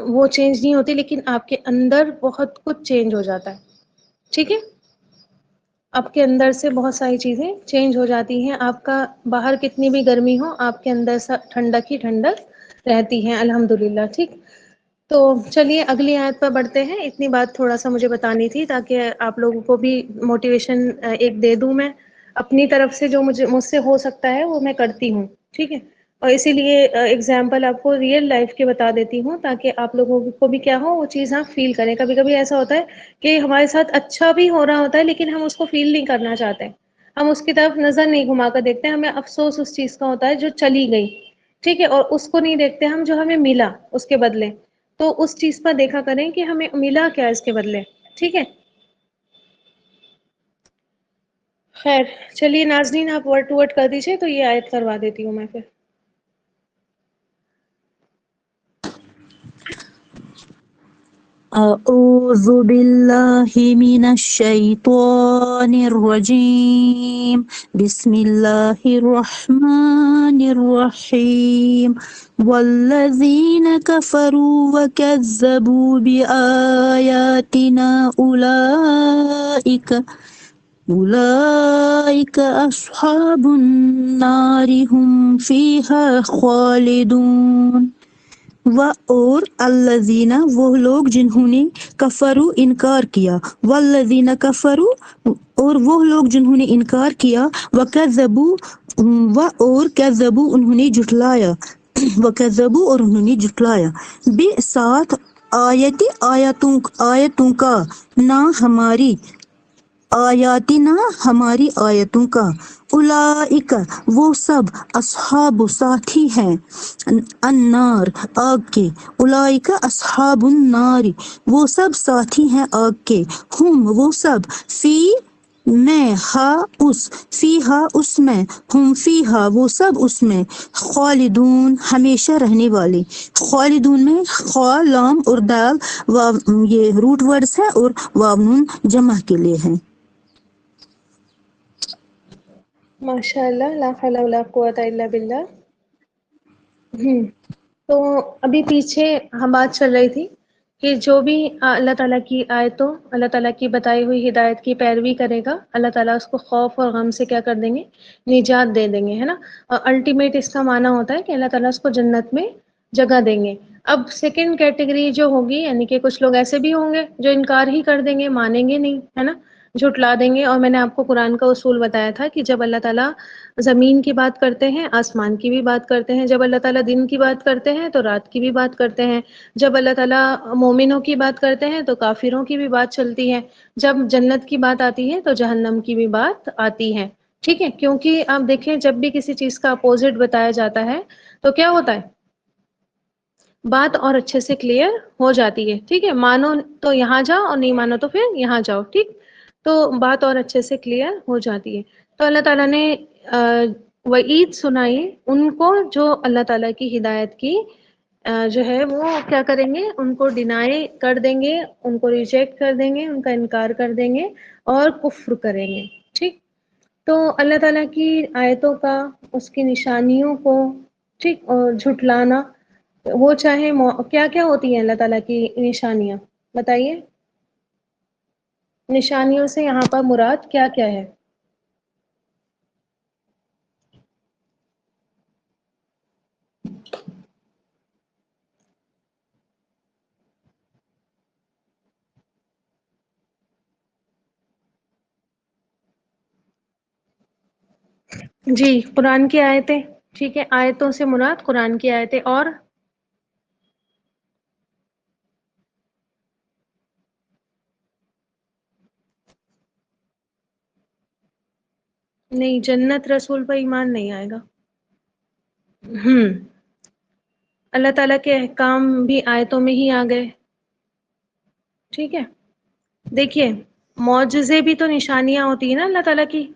Speaker 1: وہ چینج نہیں ہوتی، لیکن آپ کے اندر بہت کچھ چینج ہو جاتا ہے. ٹھیک ہے، آپ کے اندر سے بہت ساری چیزیں چینج ہو جاتی ہیں. آپ کا باہر کتنی بھی گرمی ہو، آپ کے اندر سا ٹھنڈک ہی ٹھنڈک رہتی ہے الحمد للہ. ٹھیک، تو چلیے اگلی آیت پر بڑھتے ہیں. اتنی بات تھوڑا سا مجھے بتانی تھی تاکہ آپ لوگوں کو بھی موٹیویشن ایک دے دوں. میں اپنی طرف سے جو مجھ سے ہو سکتا ہے وہ میں کرتی ہوں. ٹھیک ہے. اور اسی لیے ایگزامپل آپ کو ریئل لائف کے بتا دیتی ہوں تاکہ آپ لوگوں کو بھی کیا ہو وہ چیز آپ فیل کریں. کبھی کبھی ایسا ہوتا ہے کہ ہمارے ساتھ اچھا بھی ہو رہا ہوتا ہے لیکن ہم اس کو فیل نہیں کرنا چاہتے, ہم اس کی طرف نظر نہیں گھما کر دیکھتے, ہمیں افسوس اس چیز کا ہوتا ہے جو چلی گئی. ٹھیک ہے, اور اس کو نہیں دیکھتے ہم جو ہمیں ملا اس کے بدلے. تو اس چیز پر دیکھا کریں کہ ہمیں ملا کیا اس کے بدلے. ٹھیک ہے, خیر چلیے ناظرین آپ ورڈ ٹو ورڈ کر دیجیے تو یہ آیت کروا دیتی ہوں میں پھر.
Speaker 2: أعوذ بالله من الشيطان الرجيم بسم الله الرحمن الرحيم والذين كفروا وكذبوا بآياتنا أولئك أصحاب النار هم فيها خالدون. اور الذین وہ لوگ جنہوں نے کفرو انکار کیا, والذین کفرو اور وہ لوگ جنہوں نے انکار کیا, وکذبوا اور کذبوا انہوں نے جھٹلایا, وکذبوا اور انہوں نے جھٹلایا, بے ساتھ آیتوں کا, نہ ہماری آیاتنا ہماری آیتوں کا, اولئک وہ سب اصحاب ساتھی ہیں النار آگ کے, اولئک اصحاب النار وہ سب ساتھی ہیں آگ کے, ہم وہ سب فی میں ہا اس میں, ہم فی ہا وہ سب اس میں, خالدون ہمیشہ رہنے والے. خالدون میں خا لام اور دال یہ روٹ ورڈز ہے اور واو نون جمع کے لیے ہیں.
Speaker 1: ماشاء اللہ, لا حول ولا قوت الا باللہ. تو ابھی پیچھے ہم بات چل رہی تھی کہ جو بھی اللہ تعالیٰ کی آیتوں, اللہ تعالیٰ کی بتائی ہوئی ہدایت کی پیروی کرے گا, اللہ تعالیٰ اس کو خوف اور غم سے کیا کر دیں گے, نجات دے دیں گے, ہے نا. اور الٹیمیٹ اس کا معنی ہوتا ہے کہ اللہ تعالیٰ اس کو جنت میں جگہ دیں گے. اب سیکنڈ کیٹیگری جو ہوگی, یعنی کہ کچھ لوگ ایسے بھی ہوں گے جو انکار ہی کر دیں گے, مانیں گے نہیں, ہے نا, جھٹلا دیں گے. اور میں نے آپ کو قرآن کا اصول بتایا تھا کہ جب اللہ تعالیٰ زمین کی بات کرتے ہیں آسمان کی بھی بات کرتے ہیں, جب اللہ تعالیٰ دن کی بات کرتے ہیں تو رات کی بھی بات کرتے ہیں, جب اللہ تعالیٰ مومنوں کی بات کرتے ہیں تو کافروں کی بھی بات چلتی ہے, جب جنت کی بات آتی ہے تو جہنم کی بھی بات آتی ہے. ٹھیک ہے, کیونکہ آپ دیکھیں جب بھی کسی چیز کا اپوزٹ بتایا جاتا ہے تو کیا ہوتا ہے, بات اور اچھے سے کلیئر ہو جاتی ہے. ٹھیک ہے, مانو تو یہاں جاؤ اور نہیں مانو تو پھر یہاں جاؤ. ٹھیک, تو بات اور اچھے سے کلیئر ہو جاتی ہے. تو اللہ تعالیٰ نے وعید سنائی ان کو جو اللہ تعالیٰ کی ہدایت کی جو ہے وہ کیا کریں گے, ان کو ڈینائی کر دیں گے, ان کو ریجیکٹ کر دیں گے, ان کا انکار کر دیں گے اور کفر کریں گے. ٹھیک, تو اللہ تعالیٰ کی آیتوں کا, اس کی نشانیوں کو, ٹھیک, اور جھٹلانا, وہ چاہے کیا کیا ہوتی ہیں اللہ تعالیٰ کی نشانیاں, بتائیے. نشانیوں سے یہاں پر مراد کیا کیا ہے؟ جی, قرآن کی آیتیں. ٹھیک ہے, آیتوں سے مراد قرآن کی آیتیں. اور نہیں, جنت رسول پر ایمان نہیں آئے گا. اللہ تعالیٰ کے احکام بھی آیتوں میں ہی آ گئے. ٹھیک ہے, دیکھیے معجزے بھی تو نشانیاں ہوتی ہیں نا اللہ تعالیٰ کی,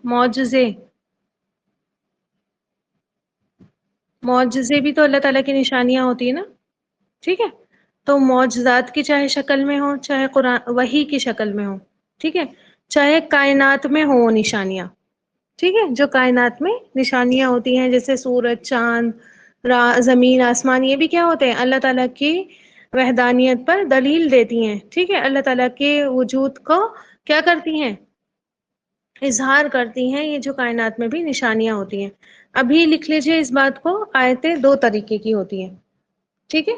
Speaker 1: معجزے بھی تو اللہ تعالیٰ کی نشانیاں ہوتی ہیں نا. ٹھیک ہے, تو معجزات کی چاہے شکل میں ہو, چاہے قرآن وحی کی شکل میں ہو, ٹھیک ہے, چاہے کائنات میں ہو نشانیاں. ٹھیک ہے, جو کائنات میں نشانیاں ہوتی ہیں جیسے سورج, چاند, زمین, آسمان, یہ بھی کیا ہوتے ہیں اللہ تعالیٰ کی وحدانیت پر دلیل دیتی ہیں. ٹھیک ہے, اللہ تعالیٰ کے وجود کو کیا کرتی ہیں, اظہار کرتی ہیں. یہ جو کائنات میں بھی نشانیاں ہوتی ہیں, ابھی لکھ لیجئے اس بات کو, آیتیں دو طریقے کی ہوتی ہیں. ٹھیک ہے,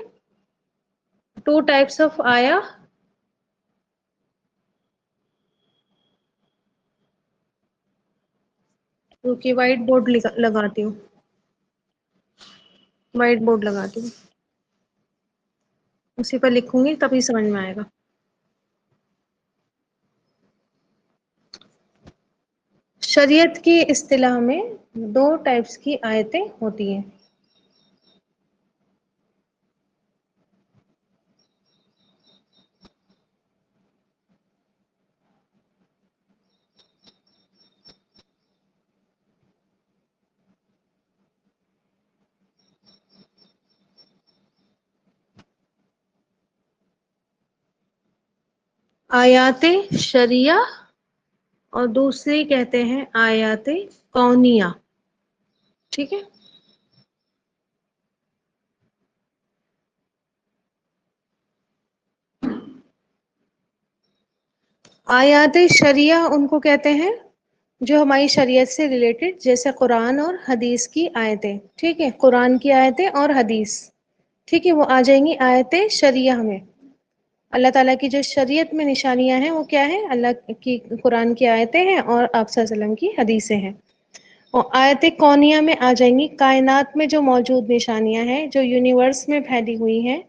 Speaker 1: ٹو ٹائپس آف آیا. کیونکہ وائٹ بورڈ لگاتی ہوں. وائٹ بورڈ لگاتی ہوں، اسی پر لکھوں گی تبھی سمجھ میں آئے گا. شریعت کی اصطلاح میں دو ٹائپس کی آیتیں ہوتی ہیں. آیات شریعہ اور دوسری کہتے ہیں آیات کونیہ. ٹھیک ہے. آیات شریعہ ان کو کہتے ہیں جو ہماری شریعت سے ریلیٹڈ، جیسے قرآن اور حدیث کی آیتیں. ٹھیک ہے، قرآن کی آیتیں اور حدیث. ٹھیک ہے، وہ آ جائیں گی آیت شریعہ میں. اللہ تعالیٰ کی جو شریعت میں نشانیاں ہیں وہ کیا ہیں؟ اللہ کی قرآن کی آیتیں ہیں اور آپ صلی اللہ علیہ وسلم کی حدیثیں ہیں. اور آیت کونیہ میں آ جائیں گی کائنات میں جو موجود نشانیاں ہیں، جو یونیورس میں پھیلی ہوئی ہیں،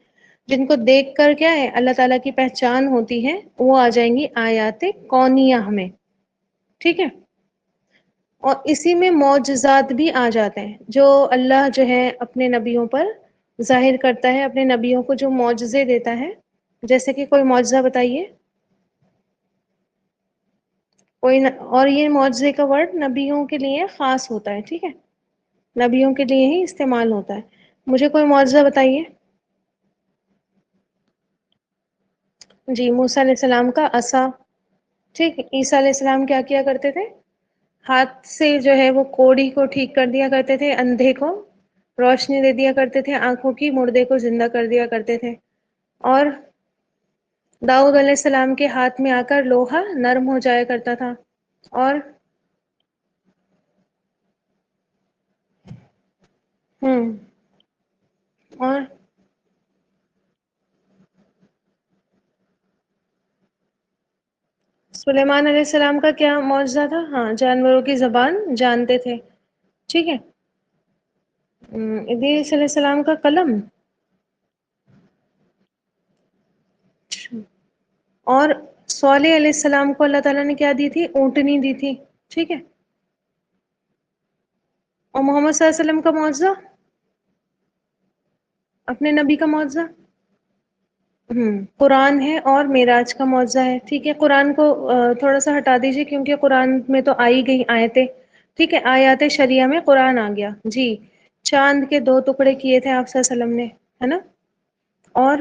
Speaker 1: جن کو دیکھ کر کیا ہے اللہ تعالیٰ کی پہچان ہوتی ہے، وہ آ جائیں گی آیات کونیہ میں. ٹھیک ہے. اور اسی میں معجزات بھی آ جاتے ہیں، جو اللہ جو ہے اپنے نبیوں پر ظاہر کرتا ہے، اپنے نبیوں کو جو معجزے دیتا ہے. جیسے کہ کوئی معجزہ بتائیے کوئی اور یہ معجزے کا ورڈ نبیوں کے لیے خاص ہوتا ہے. ٹھیک ہے، نبیوں کے لیے ہی استعمال ہوتا ہے. مجھے کوئی معجزہ بتائیے. جی، موسیٰ علیہ السلام کا عصا. ٹھیک. عیسیٰ علیہ السلام کیا کیا کرتے تھے؟ ہاتھ سے جو ہے وہ کوڑی کو ٹھیک کر دیا کرتے تھے، اندھے کو روشنی دے دیا کرتے تھے آنکھوں کی، مردے کو زندہ کر دیا کرتے تھے. اور داؤد علیہ السلام کے ہاتھ میں آ کر لوہا نرم ہو جایا کرتا تھا. اور ہوں اور سلیمان علیہ السلام کا کیا معجزہ تھا؟ ہاں، جانوروں کی زبان جانتے تھے. ٹھیک ہے. ادریس علیہ السلام کا قلم. اور صالح علیہ السلام کو اللہ تعالیٰ نے کیا دی تھی؟ اونٹنی دی تھی. ٹھیک ہے. اور محمد صلی اللہ علیہ وسلم کا معجزہ، اپنے نبی کا معجزہ قرآن ہے اور معراج کا معجزہ ہے. ٹھیک ہے. قرآن کو تھوڑا سا ہٹا دیجیے کیونکہ قرآن میں تو آئی گئی آیتیں. ٹھیک ہے. آیات شریعہ میں قرآن آ گیا. جی، چاند کے 2 ٹکڑے کیے تھے آپ صلی اللہ علیہ وسلم نے، ہے نا. اور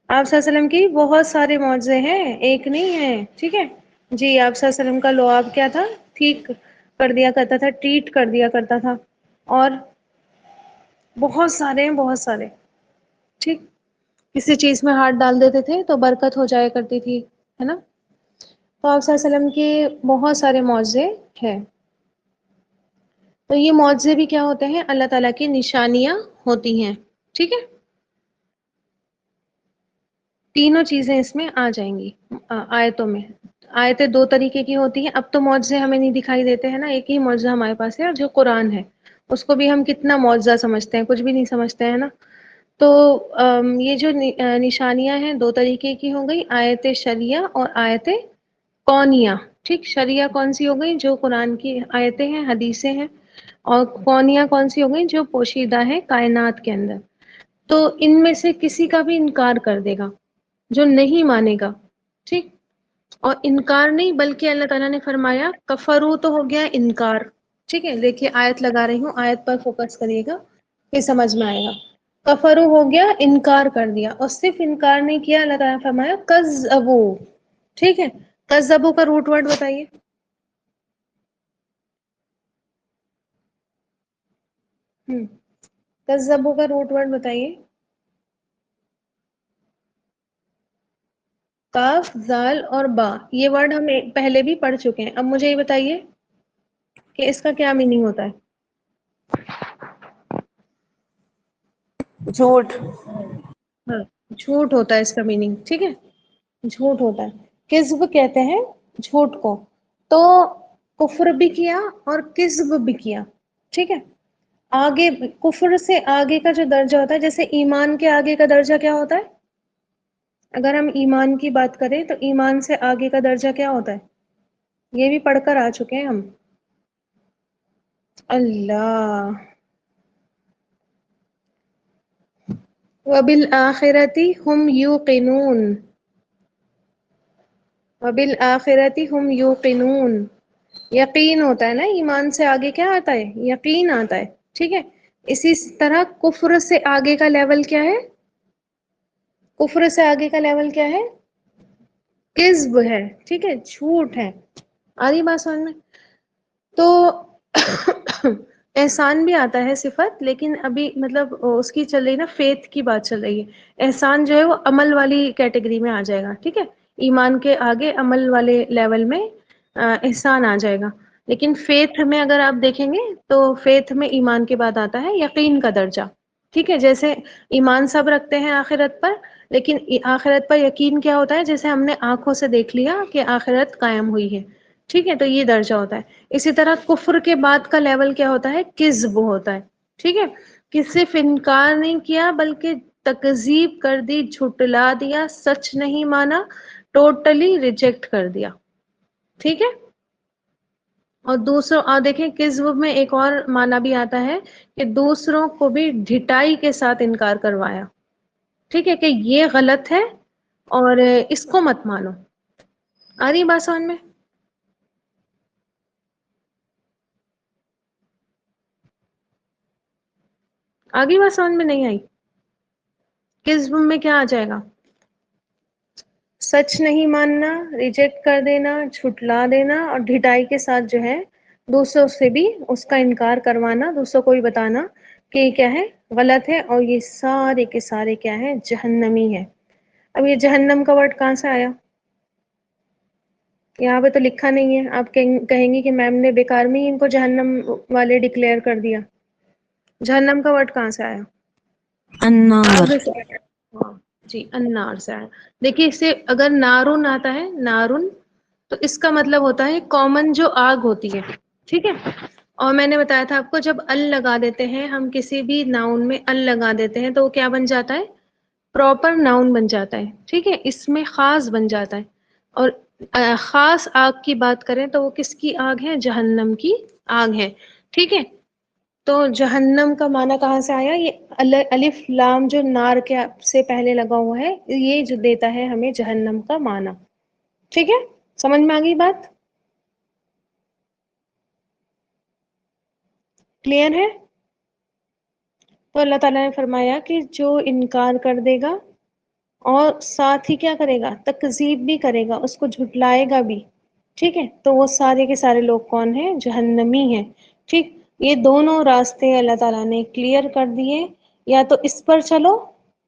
Speaker 1: آپ صلی اللہ علیہ وسلم کی بہت سارے معجزے ہیں، ایک نہیں ہے. ٹھیک ہے. جی، آپ صلی اللہ علیہ وسلم کا لعاب کیا تھا؟ ٹھیک کر دیا کرتا تھا، ٹریٹ کر دیا کرتا تھا. اور بہت سارے ہیں، بہت سارے. ٹھیک. کسی چیز میں ہاتھ ڈال دیتے تھے تو برکت ہو جایا کرتی تھی، ہے نا. تو آپ صلی اللہ علیہ وسلم کے بہت سارے معجزے ہیں. تو یہ معجزے بھی کیا ہوتے ہیں؟ اللہ تعالیٰ کی نشانیاں ہوتی ہیں. ٹھیک ہے. تینوں چیزیں اس میں آ جائیں گی آیتوں میں. آیتیں 2 طریقے کی ہوتی ہیں. اب تو معجزے ہمیں نہیں دکھائی دیتے ہیں نا، ایک ہی معجزہ ہمارے پاس ہے جو قرآن ہے. اس کو بھی ہم کتنا معجزہ سمجھتے ہیں، کچھ بھی نہیں سمجھتے ہیں نا. تو یہ جو نشانیاں ہیں 2 طریقے کی ہو گئی، آیت شریعہ اور آیت کونیہ. ٹھیک. شریعہ کون سی ہو گئی؟ جو قرآن کی آیتیں ہیں، حدیثیں ہیں. اور کونیہ کون سی ہو گئی؟ جو پوشیدہ ہے کائنات کے اندر. تو ان میں سے کسی کا بھی انکار کر دے گا جو نہیں مانے گا. ٹھیک. اور انکار نہیں بلکہ اللہ تعالیٰ نے فرمایا کفرو تو ہو گیا انکار. ٹھیک ہے. دیکھیے آیت لگا رہی ہوں، آیت پر فوکس کریے گا پھر سمجھ میں آئے گا. کفرو ہو گیا انکار کر دیا، اور صرف انکار نہیں کیا، اللہ تعالیٰ نے فرمایا کذبو. ٹھیک ہے. کذبو کا روٹ ورڈ بتائیے. کذبو کا روٹ ورڈ بتائیے. کاف، زال اور با. یہ ورڈ ہم پہلے بھی پڑھ چکے ہیں. اب مجھے یہ بتائیے کہ اس کا کیا میننگ ہوتا ہے؟
Speaker 2: جھوٹ.
Speaker 1: ہاں، جھوٹ ہوتا ہے اس کا میننگ. ٹھیک ہے. جھوٹ ہوتا ہے. کذب کہتے ہیں جھوٹ کو. تو کفر بھی کیا اور کذب بھی کیا. ٹھیک ہے. آگے کفر سے آگے کا جو درجہ ہوتا ہے، جیسے ایمان کے آگے کا درجہ کیا ہوتا ہے؟ اگر ہم ایمان کی بات کریں تو ایمان سے آگے کا درجہ کیا ہوتا ہے؟ یہ بھی پڑھ کر آ چکے ہیں ہم. اللہ. وَبِالْآخِرَةِ هُمْ يُوقِنُونَ. وَبِالْآخِرَةِ هُمْ يُوقِنُونَ. یقین ہوتا ہے نا، ایمان سے آگے کیا آتا ہے؟ یقین آتا ہے. ٹھیک ہے. اسی طرح کفر سے آگے کا لیول کیا ہے؟ کفر سے آگے کا لیول کیا ہے؟ کذب ہے. ٹھیک ہے، جھوٹ ہے. آ رہی بات سمجھ میں؟ تو احسان بھی آتا ہے صفت، لیکن ابھی مطلب اس کی چل رہی نا، فیتھ کی بات چل رہی ہے. احسان جو ہے وہ عمل والی کیٹیگری میں آ جائے گا. ٹھیک ہے، ایمان کے آگے عمل والے لیول میں احسان آ جائے گا. لیکن فیتھ میں اگر آپ دیکھیں گے تو فیتھ میں ایمان کے بعد آتا ہے یقین کا درجہ. ٹھیک ہے، جیسے ایمان سب رکھتے ہیں آخرت پر، لیکن آخرت پر یقین کیا ہوتا ہے؟ جیسے ہم نے آنکھوں سے دیکھ لیا کہ آخرت قائم ہوئی ہے. ٹھیک ہے، تو یہ درجہ ہوتا ہے. اسی طرح کفر کے بعد کا لیول کیا ہوتا ہے؟ کذب ہوتا ہے. ٹھیک ہے، کہ صرف انکار نہیں کیا بلکہ تکذیب کر دی، جھٹلا دیا، سچ نہیں مانا، ٹوٹلی ریجیکٹ کر دیا. ٹھیک ہے. اور دوسروں دیکھیں کذب میں ایک اور معنی بھی آتا ہے کہ دوسروں کو بھی ڈھٹائی کے ساتھ انکار کروایا. ٹھیک ہے، کہ یہ غلط ہے اور اس کو مت مانو. آ رہی بات سمجھ میں؟ آگے بات سمجھ میں نہیں آئی؟ کذب میں کیا آ جائے گا؟ سچ نہیں ماننا، ریجیکٹ کر دینا، جھٹلا دینا، اور ڈھٹائی کے ساتھ جو ہے دوسروں سے بھی اس کا انکار کروانا، دوسروں کو بھی بتانا کہ یہ کیا ہے؟ غلط ہے، اور یہ سارے کے سارے کیا ہے؟ جہنمی ہے. اب یہ جہنم کا ورڈ کہاں سے آیا؟ یہاں پہ تو لکھا نہیں ہے. آپ کہیں گی کہ میم نے بیکار میں ہی ان کو جہنم والے ڈکلیئر کر دیا. جہنم کا ورڈ کہاں سے آیا؟
Speaker 2: النار.
Speaker 1: آگ سے آیا. ہاں جی، النار سے آیا. دیکھیے اس سے اگر نارن آتا ہے، نارن، تو اس کا مطلب ہوتا ہے کامن جو آگ ہوتی ہے. ٹھیک ہے. اور میں نے بتایا تھا آپ کو، جب ال لگا دیتے ہیں ہم کسی بھی ناؤن میں، ال لگا دیتے ہیں تو وہ کیا بن جاتا ہے؟ پراپر ناؤن بن جاتا ہے. ٹھیک ہے، اس میں خاص بن جاتا ہے. اور خاص آگ کی بات کریں تو وہ کس کی آگ ہے؟ جہنم کی آگ ہے. ٹھیک ہے. تو جہنم کا معنی کہاں سے آیا؟ یہ الف لام جو نار کے سے پہلے لگا ہوا ہے، یہ جو دیتا ہے ہمیں جہنم کا معنی. ٹھیک ہے، سمجھ میں آ گئی بات؟ کلیئر ہے؟ تو اللہ تعالیٰ نے فرمایا کہ جو انکار کر دے گا اور ساتھ ہی کیا کرے گا؟ تکذیب بھی کرے گا، اس کو جھٹلائے گا بھی. ٹھیک ہے، تو وہ سارے کے سارے لوگ کون ہیں؟ جہنمی ہیں. ٹھیک. یہ دونوں راستے اللہ تعالیٰ نے کلیئر کر دیے. یا تو اس پر چلو،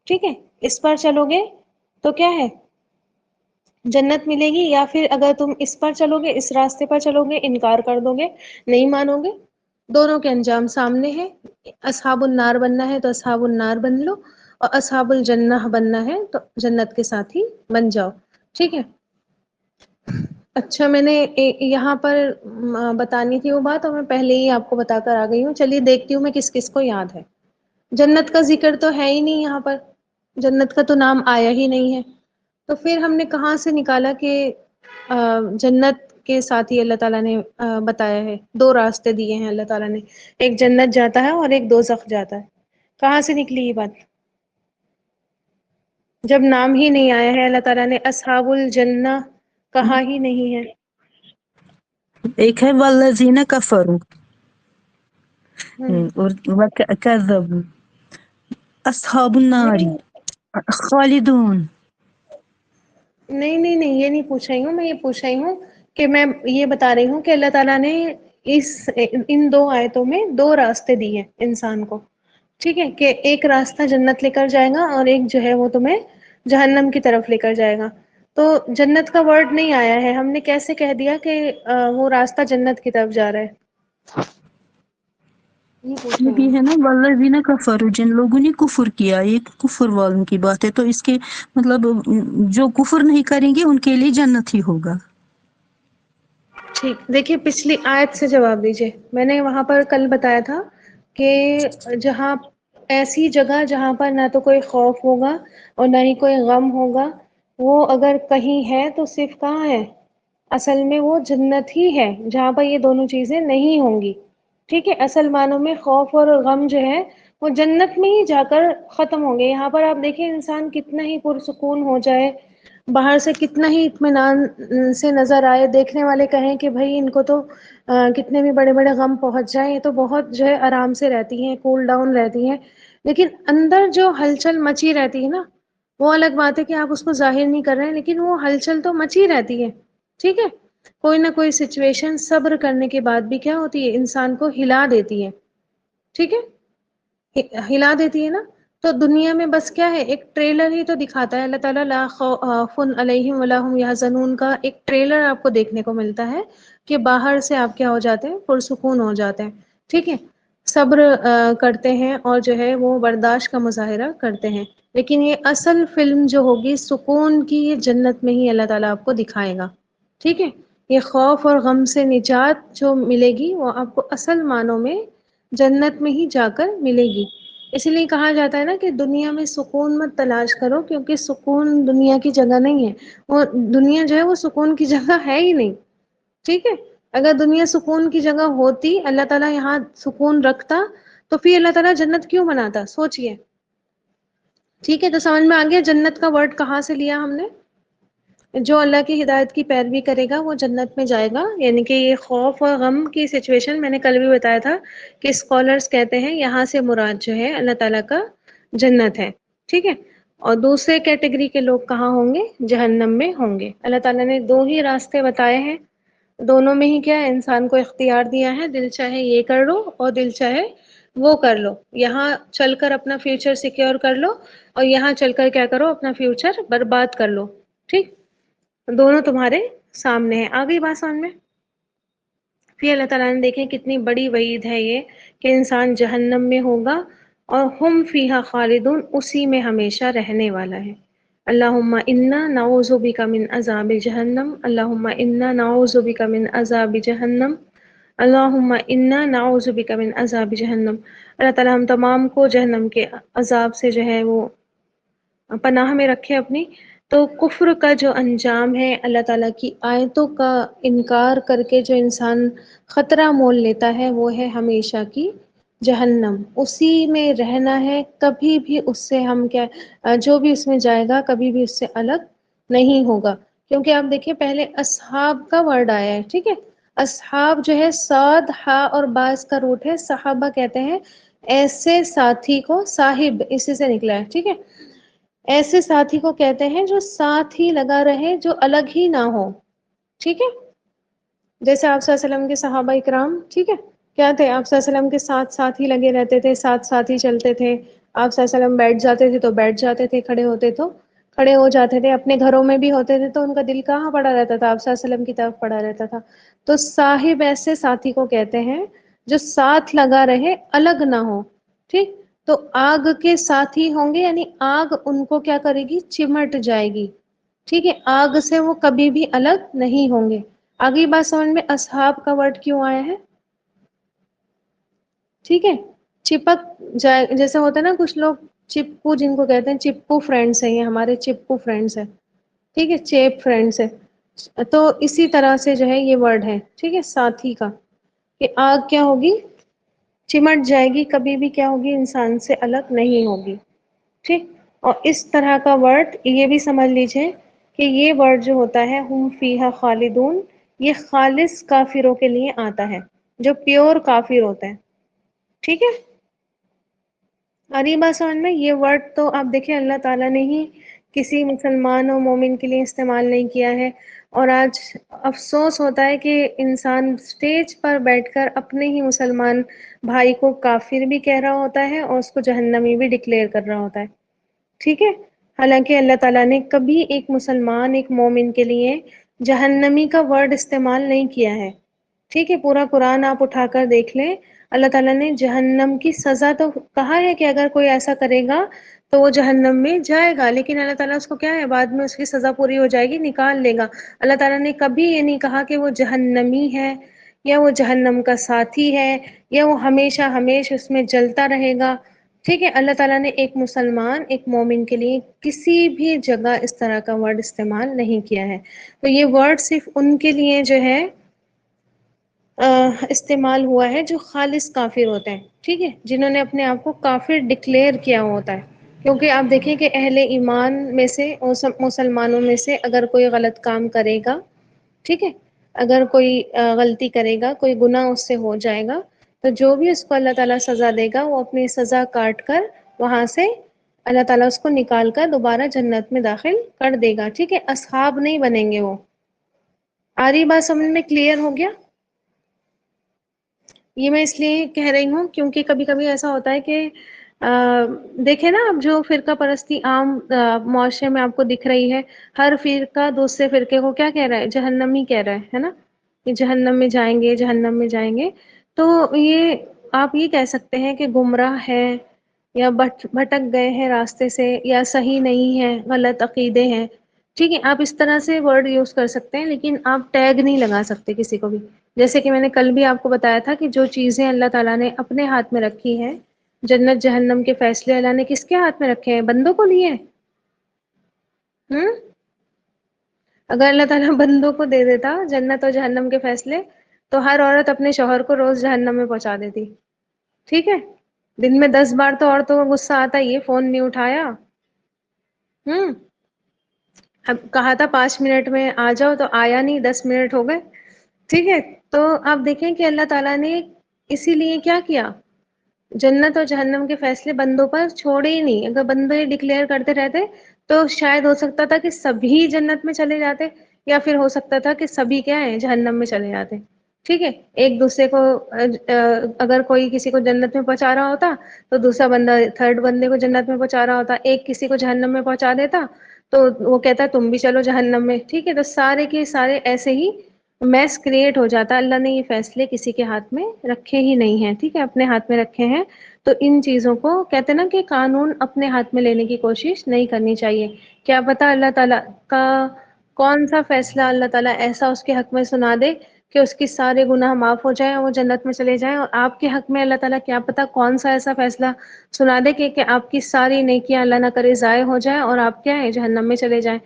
Speaker 1: ٹھیک ہے، اس پر چلو گے تو کیا ہے؟ جنت ملے گی. یا پھر اگر تم اس پر چلو گے، اس راستے پر چلو گے، انکار کر دو گے، نہیں مانو گے، دونوں کے انجام سامنے ہے. اصحاب النار بننا ہے تو اصحاب النار بن لو، اور اصحاب الجنہ بننا ہے تو جنت کے ساتھ ہی بن جاؤ. ٹھیک ہے. اچھا، میں نے یہاں پر بتانی تھی وہ بات، اور میں پہلے ہی آپ کو بتا کر آ گئی ہوں. چلیے دیکھتی ہوں میں کس کس کو یاد ہے. جنت کا ذکر تو ہے ہی نہیں یہاں پر، جنت کا تو نام آیا ہی نہیں ہے. تو پھر ہم نے کہاں سے نکالا کہ جنت کے ساتھ ہی اللہ تعالیٰ نے بتایا ہے؟ دو راستے دیے ہیں اللہ تعالیٰ نے، ایک جنت جاتا ہے اور ایک دوزخ جاتا ہے. کہاں سے نکلی یہ بات؟ جب نام ہی نہیں آیا ہے، اللہ تعالیٰ نے اصحاب الجنہ کہا ہی نہیں ہے.
Speaker 2: ایک ہے والذین کفروا
Speaker 1: ہوں،
Speaker 2: اور وکذبوا. اصحاب النار
Speaker 1: نہیں
Speaker 2: خالدون.
Speaker 1: نہیں نہیں نہیں، یہ نہیں پوچھ رہی ہوں میں. یہ پوچھ رہی ہوں کہ میں یہ بتا رہی ہوں کہ اللہ تعالیٰ نے ان دو آیتوں میں دو راستے دیے انسان کو. ٹھیک ہے، کہ ایک راستہ جنت لے کر جائے گا اور ایک جو ہے وہ تمہیں جہنم کی طرف لے کر جائے گا. تو جنت کا ورڈ نہیں آیا ہے، ہم نے کیسے کہہ دیا کہ وہ راستہ جنت کی طرف جا رہا ہے؟ یہ پوچھ
Speaker 2: یہ
Speaker 1: رہی
Speaker 2: بھی
Speaker 1: ہوں.
Speaker 2: ہے نا والذین کفروا، جن لوگوں نے کفر کیا، یہ کفر والوں کی بات ہے. تو اس کے مطلب جو کفر نہیں کریں گے ان کے لیے جنت ہی ہوگا.
Speaker 1: ٹھیک. دیکھیے پچھلی آیت سے جواب دیجیے. میں نے وہاں پر کل بتایا تھا کہ جہاں ایسی جگہ جہاں پر نہ تو کوئی خوف ہوگا اور نہ ہی کوئی غم ہوگا، وہ اگر کہیں ہے تو صرف کہاں ہے؟ اصل میں وہ جنت ہی ہے جہاں پر یہ دونوں چیزیں نہیں ہوں گی. ٹھیک ہے، اصل معنوں میں خوف اور غم جو ہے وہ جنت میں ہی جا کر ختم ہوں گے. یہاں پر آپ دیکھیں انسان کتنا ہی پرسکون ہو جائے، باہر سے کتنا ہی اطمینان سے نظر آئے، دیکھنے والے کہیں کہ بھائی ان کو تو کتنے بھی بڑے بڑے غم پہنچ جائیں یہ تو بہت جو ہے آرام سے رہتی ہیں، کول ڈاؤن رہتی ہیں، لیکن اندر جو ہلچل مچی رہتی ہے نا، وہ الگ بات ہے کہ آپ اس کو ظاہر نہیں کر رہے ہیں، لیکن وہ ہلچل تو مچی رہتی ہے. ٹھیک ہے، کوئی نہ کوئی سچویشن صبر کرنے کے بعد بھی کیا ہوتی ہے؟ انسان کو ہلا دیتی ہے. ٹھیک ہے، ہلا دیتی ہے نا. تو دنیا میں بس کیا ہے، ایک ٹریلر ہی تو دکھاتا ہے اللہ تعالیٰ، لا خوف علیہم ولا هم يحزنون کا ایک ٹریلر آپ کو دیکھنے کو ملتا ہے کہ باہر سے آپ کیا ہو جاتے ہیں؟ پرسکون ہو جاتے ہیں. ٹھیک ہے، صبر کرتے ہیں اور جو ہے وہ برداشت کا مظاہرہ کرتے ہیں. لیکن یہ اصل فلم جو ہوگی سکون کی، یہ جنت میں ہی اللہ تعالیٰ آپ کو دکھائے گا. ٹھیک ہے، یہ خوف اور غم سے نجات جو ملے گی وہ آپ کو اصل معنوں میں جنت میں ہی جا کر ملے گی. اسی لیے کہا جاتا ہے نا کہ دنیا میں سکون مت تلاش کرو، کیونکہ سکون دنیا کی جگہ نہیں ہے. وہ دنیا جو ہے وہ سکون کی جگہ ہے ہی نہیں. ٹھیک ہے، اگر دنیا سکون کی جگہ ہوتی، اللہ تعالیٰ یہاں سکون رکھتا، تو پھر اللہ تعالیٰ جنت کیوں بناتا؟ سوچئے. ٹھیک ہے، تو سمجھ میں آ گیا جنت کا ورڈ کہاں سے لیا ہم نے. جو اللہ کی ہدایت کی پیروی کرے گا وہ جنت میں جائے گا. یعنی کہ یہ خوف اور غم کی سچویشن میں نے کل بھی بتایا تھا کہ اسکالرس کہتے ہیں یہاں سے مراد جو ہے اللہ تعالیٰ کا جنت ہے. ٹھیک ہے، اور دوسرے کیٹیگری کے لوگ کہاں ہوں گے؟ جہنم میں ہوں گے. اللہ تعالیٰ نے دو ہی راستے بتائے ہیں، دونوں میں ہی کیا ہے؟ انسان کو اختیار دیا ہے، دل چاہے یہ کر لو اور دل چاہے وہ کر لو. یہاں چل کر اپنا فیوچر سیکیور کر لو اور یہاں چل کر کیا کرو؟ اپنا فیوچر برباد کر لو. ٹھیک، دونوں تمہارے سامنے ہیں. آ گئی بات سمجھ میں؟ پھر اللہ تعالیٰ نے دیکھیں کتنی بڑی وعید ہے یہ کہ انسان جہنم میں ہوگا اور ہم فیہا خالدون، اسی میں ہمیشہ رہنے والا ہے. اللہم انا نعوذ بک من عذاب جہنم، اللہم انا نعوذ بک من عذاب جہنم، اللہم انا نعوذ بک من عذاب جہنم. اللہ تعالیٰ ہم تمام کو جہنم کے عذاب سے جو ہے وہ پناہ میں رکھے اپنی. تو کفر کا جو انجام ہے، اللہ تعالیٰ کی آیتوں کا انکار کر کے جو انسان خطرہ مول لیتا ہے، وہ ہے ہمیشہ کی جہنم. اسی میں رہنا ہے، کبھی بھی اس سے ہم کیا جو بھی اس میں جائے گا کبھی بھی اس سے الگ نہیں ہوگا. کیونکہ آپ دیکھیں پہلے اصحاب کا ورڈ آیا ہے. ٹھیک ہے، اصحاب جو ہے صاد ہا اور باز کا روٹ ہے، صحابہ کہتے ہیں ایسے ساتھی کو، صاحب اسی سے نکلا ہے. ٹھیک ہے، ایسے ساتھی کو کہتے ہیں جو ساتھ ہی لگا رہے، جو الگ ہی نہ ہو. ٹھیک ہے، جیسے آپ صلی اللہ علیہ وسلم کے صحابہ اکرام، ٹھیک ہے، کیا تھے؟ آپ صلی اللہ علیہ وسلم کے ساتھ ساتھ ہی لگے رہتے تھے، ساتھ ساتھ ہی چلتے تھے. آپ صلی اللہ علیہ وسلم بیٹھ جاتے تھے تو بیٹھ جاتے تھے، کھڑے ہوتے تو کھڑے ہو جاتے تھے. اپنے گھروں میں بھی ہوتے تھے تو ان کا دل کہاں پڑا رہتا تھا؟ آپ صلی اللہ علیہ وسلم کی طرف پڑا رہتا تھا. تو صاحب ایسے ساتھی کو کہتے ہیں جو ساتھ لگا رہے، الگ نہ ہو. ٹھیک، تو آگ کے ساتھی ہوں گے، یعنی آگ ان کو کیا کرے گی؟ چمٹ جائے گی. ٹھیک ہے، آگ سے وہ کبھی بھی الگ نہیں ہوں گے. آگے بات سمجھ میں اصحاب کا ورڈ کیوں آیا ہے؟ ٹھیک ہے، چپک جائے، جیسے ہوتا ہے نا کچھ لوگ چپکو، جن کو کہتے ہیں چپکو فرینڈس ہیں، یہ ہمارے چپکو فرینڈس ہیں. ٹھیک ہے، چیپ فرینڈس ہے. تو اسی طرح سے جو ہے یہ ورڈ ہے. ٹھیک ہے، ساتھی کا، کہ آگ کیا ہوگی؟ چمٹ جائے گی، کبھی بھی کیا ہوگی؟ انسان سے الگ نہیں ہوگی. ٹھیک، اور اس طرح کا ورڈ یہ بھی سمجھ لیجئے کہ یہ ورڈ جو ہوتا ہے ہم فیہا خالدون، یہ خالص کافروں کے لیے آتا ہے، جو پیور کافر ہوتا ہے. ٹھیک ہے، اور یہ بات سمجھ میں، یہ ورڈ تو آپ دیکھیں اللہ تعالیٰ نے ہی کسی مسلمان اور مومن کے لیے استعمال نہیں کیا ہے. اور آج افسوس ہوتا ہے کہ انسان اسٹیج پر بیٹھ کر اپنے ہی مسلمان بھائی کو کافر بھی کہہ رہا ہوتا ہے اور اس کو جہنمی بھی ڈکلیئر کر رہا ہوتا ہے. ٹھیک ہے، حالانکہ اللہ تعالیٰ نے کبھی ایک مسلمان، ایک مومن کے لیے جہنمی کا ورڈ استعمال نہیں کیا ہے. ٹھیک ہے، پورا قرآن آپ اٹھا کر دیکھ لیں، اللہ تعالیٰ نے جہنم کی سزا تو کہا ہے کہ اگر کوئی ایسا کرے گا تو وہ جہنم میں جائے گا، لیکن اللہ تعالیٰ اس کو کیا ہے؟ بعد میں اس کی سزا پوری ہو جائے گی، نکال لے گا. اللہ تعالیٰ نے کبھی یہ نہیں کہا کہ وہ جہنمی ہے یا وہ جہنم کا ساتھی ہے یا وہ ہمیشہ ہمیشہ اس میں جلتا رہے گا. ٹھیک ہے، اللہ تعالیٰ نے ایک مسلمان ایک مومن کے لیے کسی بھی جگہ اس طرح کا ورڈ استعمال نہیں کیا ہے. تو یہ ورڈ صرف ان کے لیے جو ہے استعمال ہوا ہے جو خالص کافر ہوتے ہیں. ٹھیک ہے، جنہوں نے اپنے آپ کو کافر ڈکلیئر کیا ہوتا ہے. کیونکہ آپ دیکھیں کہ اہل ایمان میں سے مسلمانوں میں سے اگر کوئی غلط کام کرے گا، ٹھیک ہے، اگر کوئی غلطی کرے گا، کوئی گناہ اس سے ہو جائے گا، تو جو بھی اس کو اللہ تعالیٰ سزا دے گا وہ اپنی سزا کاٹ کر وہاں سے اللہ تعالیٰ اس کو نکال کر دوبارہ جنت میں داخل کر دے گا. ٹھیک ہے، اصحاب نہیں بنیں گے وہ. آ رہی بات سمجھ میں؟ کلیئر ہو گیا؟ یہ میں اس لیے کہہ رہی ہوں کیونکہ کبھی کبھی ایسا ہوتا ہے کہ دیکھیں نا، اب جو فرقہ پرستی عام معاشرے میں آپ کو دکھ رہی ہے، ہر فرقہ دوسرے فرقے کو کیا کہہ رہا ہے؟ جہنمی کہہ رہا ہے نا، کہ جہنم میں جائیں گے، جہنم میں جائیں گے. تو یہ آپ یہ کہہ سکتے ہیں کہ گمراہ ہے یا بھٹک گئے ہیں راستے سے، یا صحیح نہیں ہے، غلط عقیدے ہیں. ٹھیک ہے، آپ اس طرح سے ورڈ یوز کر سکتے ہیں، لیکن آپ ٹیگ نہیں لگا سکتے کسی کو بھی. جیسے کہ میں نے کل بھی آپ کو بتایا تھا کہ جو چیزیں اللہ تعالیٰ نے اپنے ہاتھ میں رکھی ہیں، جنت جہنم کے فیصلے اللہ نے کس کے ہاتھ میں رکھے ہیں؟ بندوں کو لیے. اگر اللہ تعالیٰ بندوں کو دے دیتا جنت اور جہنم کے فیصلے، تو ہر عورت اپنے شوہر کو روز جہنم میں پہنچا دیتی. ٹھیک ہے، دن میں 10 بار تو عورتوں کو غصہ آتا ہی ہے، فون نہیں اٹھایا. اب کہا تھا 5 منٹ میں آ جاؤ تو آیا نہیں، 10 منٹ ہو گئے. ٹھیک ہے، تو آپ دیکھیں کہ اللہ تعالیٰ نے اسی لیے کیا کیا، جنت اور جہنم کے فیصلے بندوں پر چھوڑے ہی نہیں. اگر بندے ڈکلیئر کرتے رہتے تو شاید ہو سکتا تھا کہ سبھی جنت میں چلے جاتے، یا پھر ہو سکتا تھا کہ سبھی کیا ہے، جہنم میں چلے جاتے. ٹھیک ہے، ایک دوسرے کو اگر کوئی کسی کو جنت میں پہنچا رہا ہوتا تو دوسرا بندہ تھرڈ بندے کو جنت میں پہنچا رہا ہوتا. ایک کسی کو جہنم میں پہنچا دیتا تو وہ کہتا تم بھی چلو جہنم میں. ٹھیک ہے، تو سارے کے سارے ایسے ہی میس کریٹ ہو جاتا. اللہ نے یہ فیصلے کسی کے ہاتھ میں رکھے ہی نہیں ہیں. ٹھیک ہے، اپنے ہاتھ میں رکھے ہیں. تو ان چیزوں کو کہتے ہیں نا کہ قانون اپنے ہاتھ میں لینے کی کوشش نہیں کرنی چاہیے. کیا پتا اللہ تعالیٰ کا کون سا فیصلہ اللہ تعالیٰ ایسا اس کے حق میں سنا دے کہ اس کی سارے گناہ معاف ہو جائیں اور وہ جنت میں چلے جائیں، اور آپ کے حق میں اللہ تعالیٰ کیا پتا کون سا ایسا فیصلہ سنا دے کہ آپ کی ساری نیکیاں اللہ نہ کرے ضائع ہو جائیں اور آپ کیا ہے، جہنم میں چلے جائیں.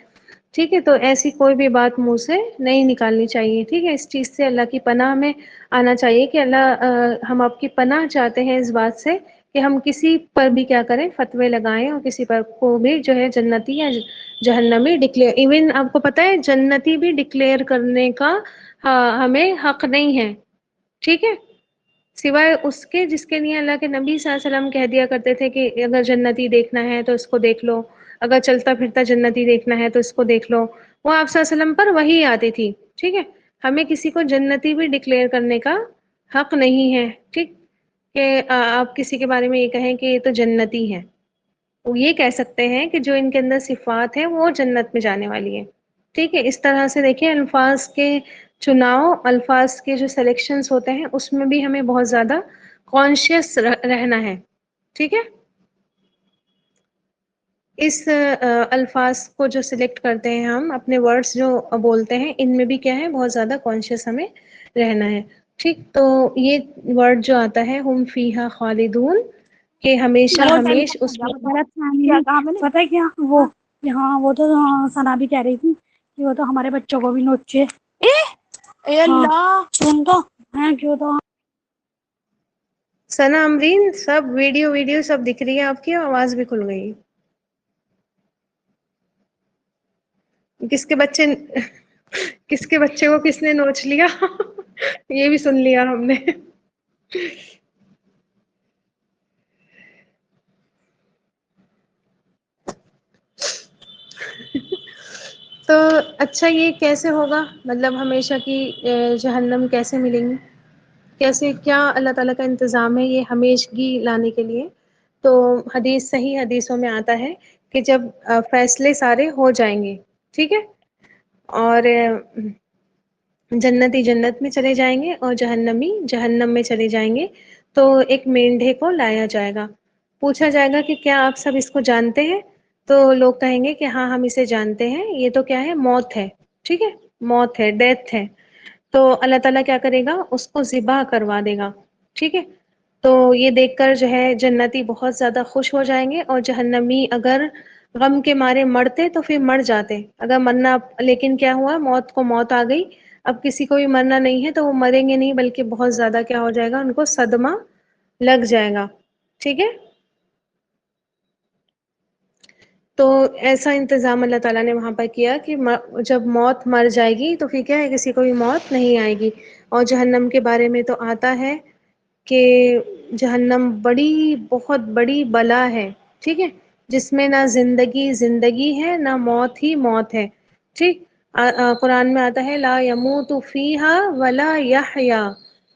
Speaker 1: ٹھیک ہے، تو ایسی کوئی بھی بات منہ سے نہیں نکالنی چاہیے. ٹھیک ہے، اس چیز سے اللہ کی پناہ میں آنا چاہیے کہ اللہ ہم آپ کی پناہ چاہتے ہیں اس بات سے کہ ہم کسی پر بھی کیا کریں، فتوے لگائیں اور کسی پر کو بھی جو ہے جنتی یا جہنمی ڈکلیئر، ایون آپ کو پتہ ہے جنتی بھی ڈکلیئر کرنے کا ہمیں حق نہیں ہے. ٹھیک ہے، سوائے اس کے جس کے لیے اللہ کے نبی صلی اللہ علیہ وسلم کہہ دیا کرتے تھے کہ اگر جنتی دیکھنا ہے تو اس کو دیکھ لو، اگر چلتا پھرتا جنتی دیکھنا ہے تو اس کو دیکھ لو. وہ آپ صلی اللہ علیہ وسلم پر وحی آتی تھی. ٹھیک ہے، ہمیں کسی کو جنتی بھی ڈکلیئر کرنے کا حق نہیں ہے. ٹھیک، کہ آپ کسی کے بارے میں یہ کہیں کہ یہ تو جنتی ہے. وہ یہ کہہ سکتے ہیں کہ جو ان کے اندر صفات ہیں وہ جنت میں جانے والی ہے. ٹھیک ہے، اس طرح سے دیکھیں الفاظ کے چناؤ، الفاظ کے جو سلیکشنز ہوتے ہیں اس میں بھی ہمیں بہت زیادہ کانشیس رہنا ہے. ٹھیک ہے، اس الفاظ کو جو سلیکٹ کرتے ہیں ہم اپنے ورڈز جو بولتے ہیں ان میں بھی کیا ہے، بہت زیادہ کانشیس ہمیں رہنا ہے. ٹھیک، تو یہ ورڈ جو آتا ہے ہم فیہا خالدون، کہ ہمیشہ
Speaker 3: وہ
Speaker 1: ہمیش اس میں.
Speaker 3: پتہ ہے کیا وہ یہاں وہ تو ثنا بھی کہہ رہی تھی کہ وہ تو ہمارے بچوں کو بھی نوچے. اے اللہ سن تو ہیں کیوں تو
Speaker 1: ثنا، امرین، سب ویڈیو سب دکھ رہی ہے آپ کی، آواز بھی کھل گئی. کس کے بچے کو کس نے نوچ لیا یہ بھی سن لیا ہم نے. تو اچھا یہ کیسے ہوگا، مطلب ہمیشہ کی جہنم کیسے ملیں گی، کیسے، کیا اللہ تعالیٰ کا انتظام ہے یہ ہمیشگی لانے کے لیے. تو صحیح حدیثوں میں آتا ہے کہ جب فیصلے سارے ہو جائیں گے، ٹھیک ہے، اور جنتی جنت میں چلے جائیں گے اور جہنمی جہنم میں چلے جائیں گے، تو ایک مینڈھے کو لایا جائے گا. پوچھا جائے گا کہ کیا آپ سب اس کو جانتے ہیں؟ تو لوگ کہیں گے کہ ہاں ہم اسے جانتے ہیں، یہ تو کیا ہے، موت ہے. ٹھیک ہے، موت ہے، ڈیتھ ہے. تو اللہ تعالیٰ کیا کرے گا، اس کو ذبح کروا دے گا، ٹھیک ہے۔ تو یہ دیکھ کر جو ہے جنتی بہت زیادہ خوش ہو جائیں گے، اور جہنمی اگر غم کے مارے مرتے تو پھر مر جاتے، اگر مرنا، لیکن کیا ہوا، موت کو موت آ گئی، اب کسی کو بھی مرنا نہیں ہے تو وہ مریں گے نہیں، بلکہ بہت زیادہ کیا ہو جائے گا، ان کو صدمہ لگ جائے گا، ٹھیک ہے۔ تو ایسا انتظام اللہ تعالیٰ نے وہاں پر کیا کہ جب موت مر جائے گی تو پھر کیا ہے، کسی کو بھی موت نہیں آئے گی۔ اور جہنم کے بارے میں تو آتا ہے کہ جہنم بڑی، بہت بڑی بلا ہے، ٹھیک ہے، جس میں نہ زندگی ہے، نہ موت ہی موت ہے، ٹھیک۔ قرآن میں آتا ہے لا یموت فیہا ولا یحیا،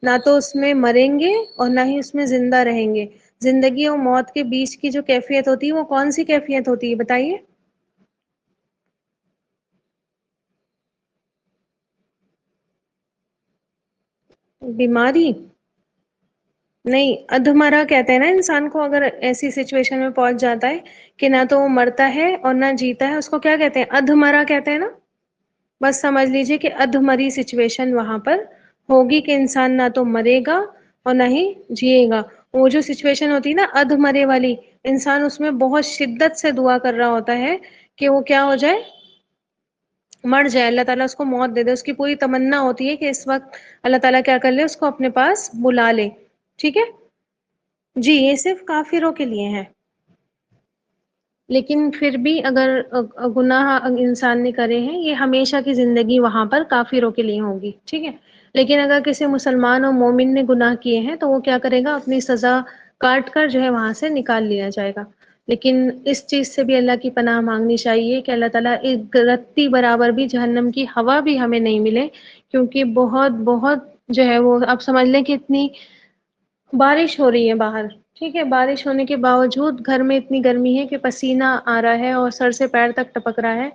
Speaker 1: نہ تو اس میں مریں گے اور نہ ہی اس میں زندہ رہیں گے۔ زندگی اور موت کے بیچ کی جو کیفیت ہوتی ہے وہ کون سی کیفیت ہوتی ہے بتائیے؟ بیماری نہیں، ادھمرا کہتے ہیں نا انسان کو، اگر ایسی سچویشن میں پہنچ جاتا ہے کہ نہ تو وہ مرتا ہے اور نہ جیتا ہے، اس کو کیا کہتے ہیں، ادھمرا کہتے ہیں نا۔ بس سمجھ لیجئے کہ ادھمری سچویشن وہاں پر ہوگی کہ انسان نہ تو مرے گا اور نہ ہی جیے گا۔ وہ جو سچویشن ہوتی ہے نا ادھمرے والی، انسان اس میں بہت شدت سے دعا کر رہا ہوتا ہے کہ وہ کیا ہو جائے، مر جائے، اللہ تعالیٰ اس کو موت دے دے، اس کی پوری تمنا ہوتی ہے کہ اس وقت اللہ تعالیٰ کیا کر لے، اس کو اپنے پاس بلا لے، ٹھیک ہے۔ جی یہ صرف کافروں کے لیے ہے، لیکن پھر بھی اگر گناہ انسان نے کرے ہیں، یہ ہمیشہ کی زندگی وہاں پر کافروں کے لیے ہوگی، ٹھیک ہے۔ لیکن اگر کسی مسلمان اور مومن نے گناہ کیے ہیں تو وہ کیا کرے گا، اپنی سزا کاٹ کر جو ہے وہاں سے نکال لیا جائے گا۔ لیکن اس چیز سے بھی اللہ کی پناہ مانگنی چاہیے کہ اللہ تعالیٰ ایک رتی برابر بھی جہنم کی ہوا بھی ہمیں نہیں ملے، کیونکہ بہت بہت جو ہے وہ آپ سمجھ لیں کہ اتنی بارش ہو رہی ہے باہر، ٹھیک ہے، بارش ہونے کے باوجود گھر میں اتنی گرمی ہے کہ پسینہ آ رہا ہے اور سر سے پیر تک ٹپک رہا ہے۔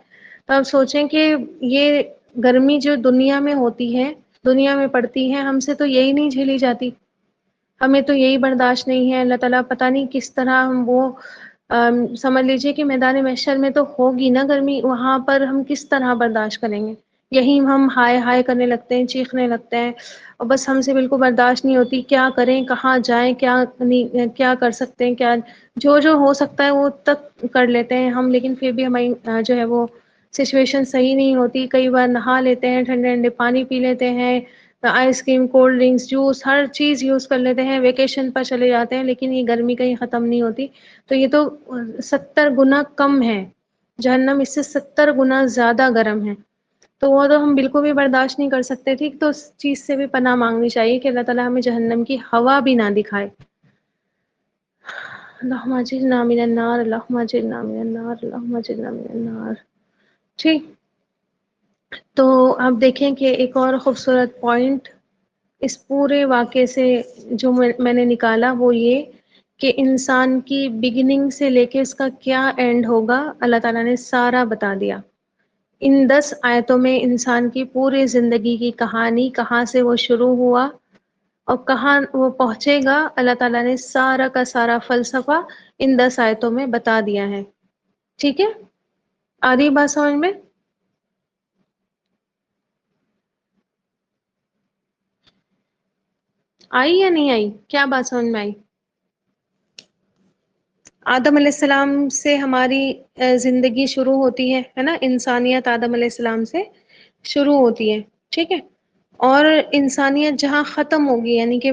Speaker 1: تو آپ سوچیں کہ یہ گرمی جو دنیا میں ہوتی ہے، دنیا میں پڑتی ہے، ہم سے تو یہی نہیں جھیلی جاتی، ہمیں تو یہی برداشت نہیں ہے۔ اللہ تعالیٰ پتہ نہیں کس طرح ہم وہ سمجھ لیجئے کہ میدان محشر میں تو ہوگی نا گرمی، وہاں پر ہم کس طرح برداشت کریں گے؟ یہی ہم ہائے ہائے کرنے لگتے ہیں، چیخنے لگتے ہیں، اور بس ہم سے بالکل برداشت نہیں ہوتی، کیا کریں، کہاں جائیں، کیا کر سکتے ہیں، کیا جو جو ہو سکتا ہے وہ تک کر لیتے ہیں ہم، لیکن پھر بھی ہماری جو ہے وہ سچویشن صحیح نہیں ہوتی۔ کئی بار نہا لیتے ہیں، ٹھنڈے ٹھنڈے پانی پی لیتے ہیں، ice cream, cold drinks, juice, ہر چیز یوز کر لیتے ہیں، ویکیشن پر چلے جاتے ہیں، لیکن یہ گرمی کہیں ختم نہیں ہوتی۔ تو یہ تو 70 گنا کم ہے، جہنم اس سے 70 گنا زیادہ گرم ہے، تو وہ تو ہم بالکل بھی برداشت نہیں کر سکتے، ٹھیک۔ تو اس چیز سے بھی پناہ مانگنی چاہیے کہ اللہ تعالیٰ ہمیں جہنم کی ہوا بھی نہ دکھائے۔ اللہم اجرنا من النار، اللہم اجرنا من النار، اللہم اجرنا من النار، ٹھیک۔ تو آپ دیکھیں کہ ایک اور خوبصورت پوائنٹ اس پورے واقعے سے جو میں نے نکالا وہ یہ کہ انسان کی بگننگ سے لے کے اس کا کیا اینڈ ہوگا، اللہ تعالیٰ نے سارا بتا دیا۔ ان 10 آیتوں میں انسان کی پوری زندگی کی کہانی، کہاں سے وہ شروع ہوا اور کہاں وہ پہنچے گا، اللہ تعالیٰ نے سارا کا سارا فلسفہ ان 10 آیتوں میں بتا دیا ہے، ٹھیک ہے۔ آ رہی بات سمجھ میں؟ آئی یا نہیں آئی؟ کیا بات سمجھ میں آئی؟ آدم علیہ السلام سے ہماری زندگی شروع ہوتی ہے نا، انسانیت آدم علیہ السلام سے شروع ہوتی ہے، ٹھیک ہے، اور انسانیت جہاں ختم ہوگی، یعنی کہ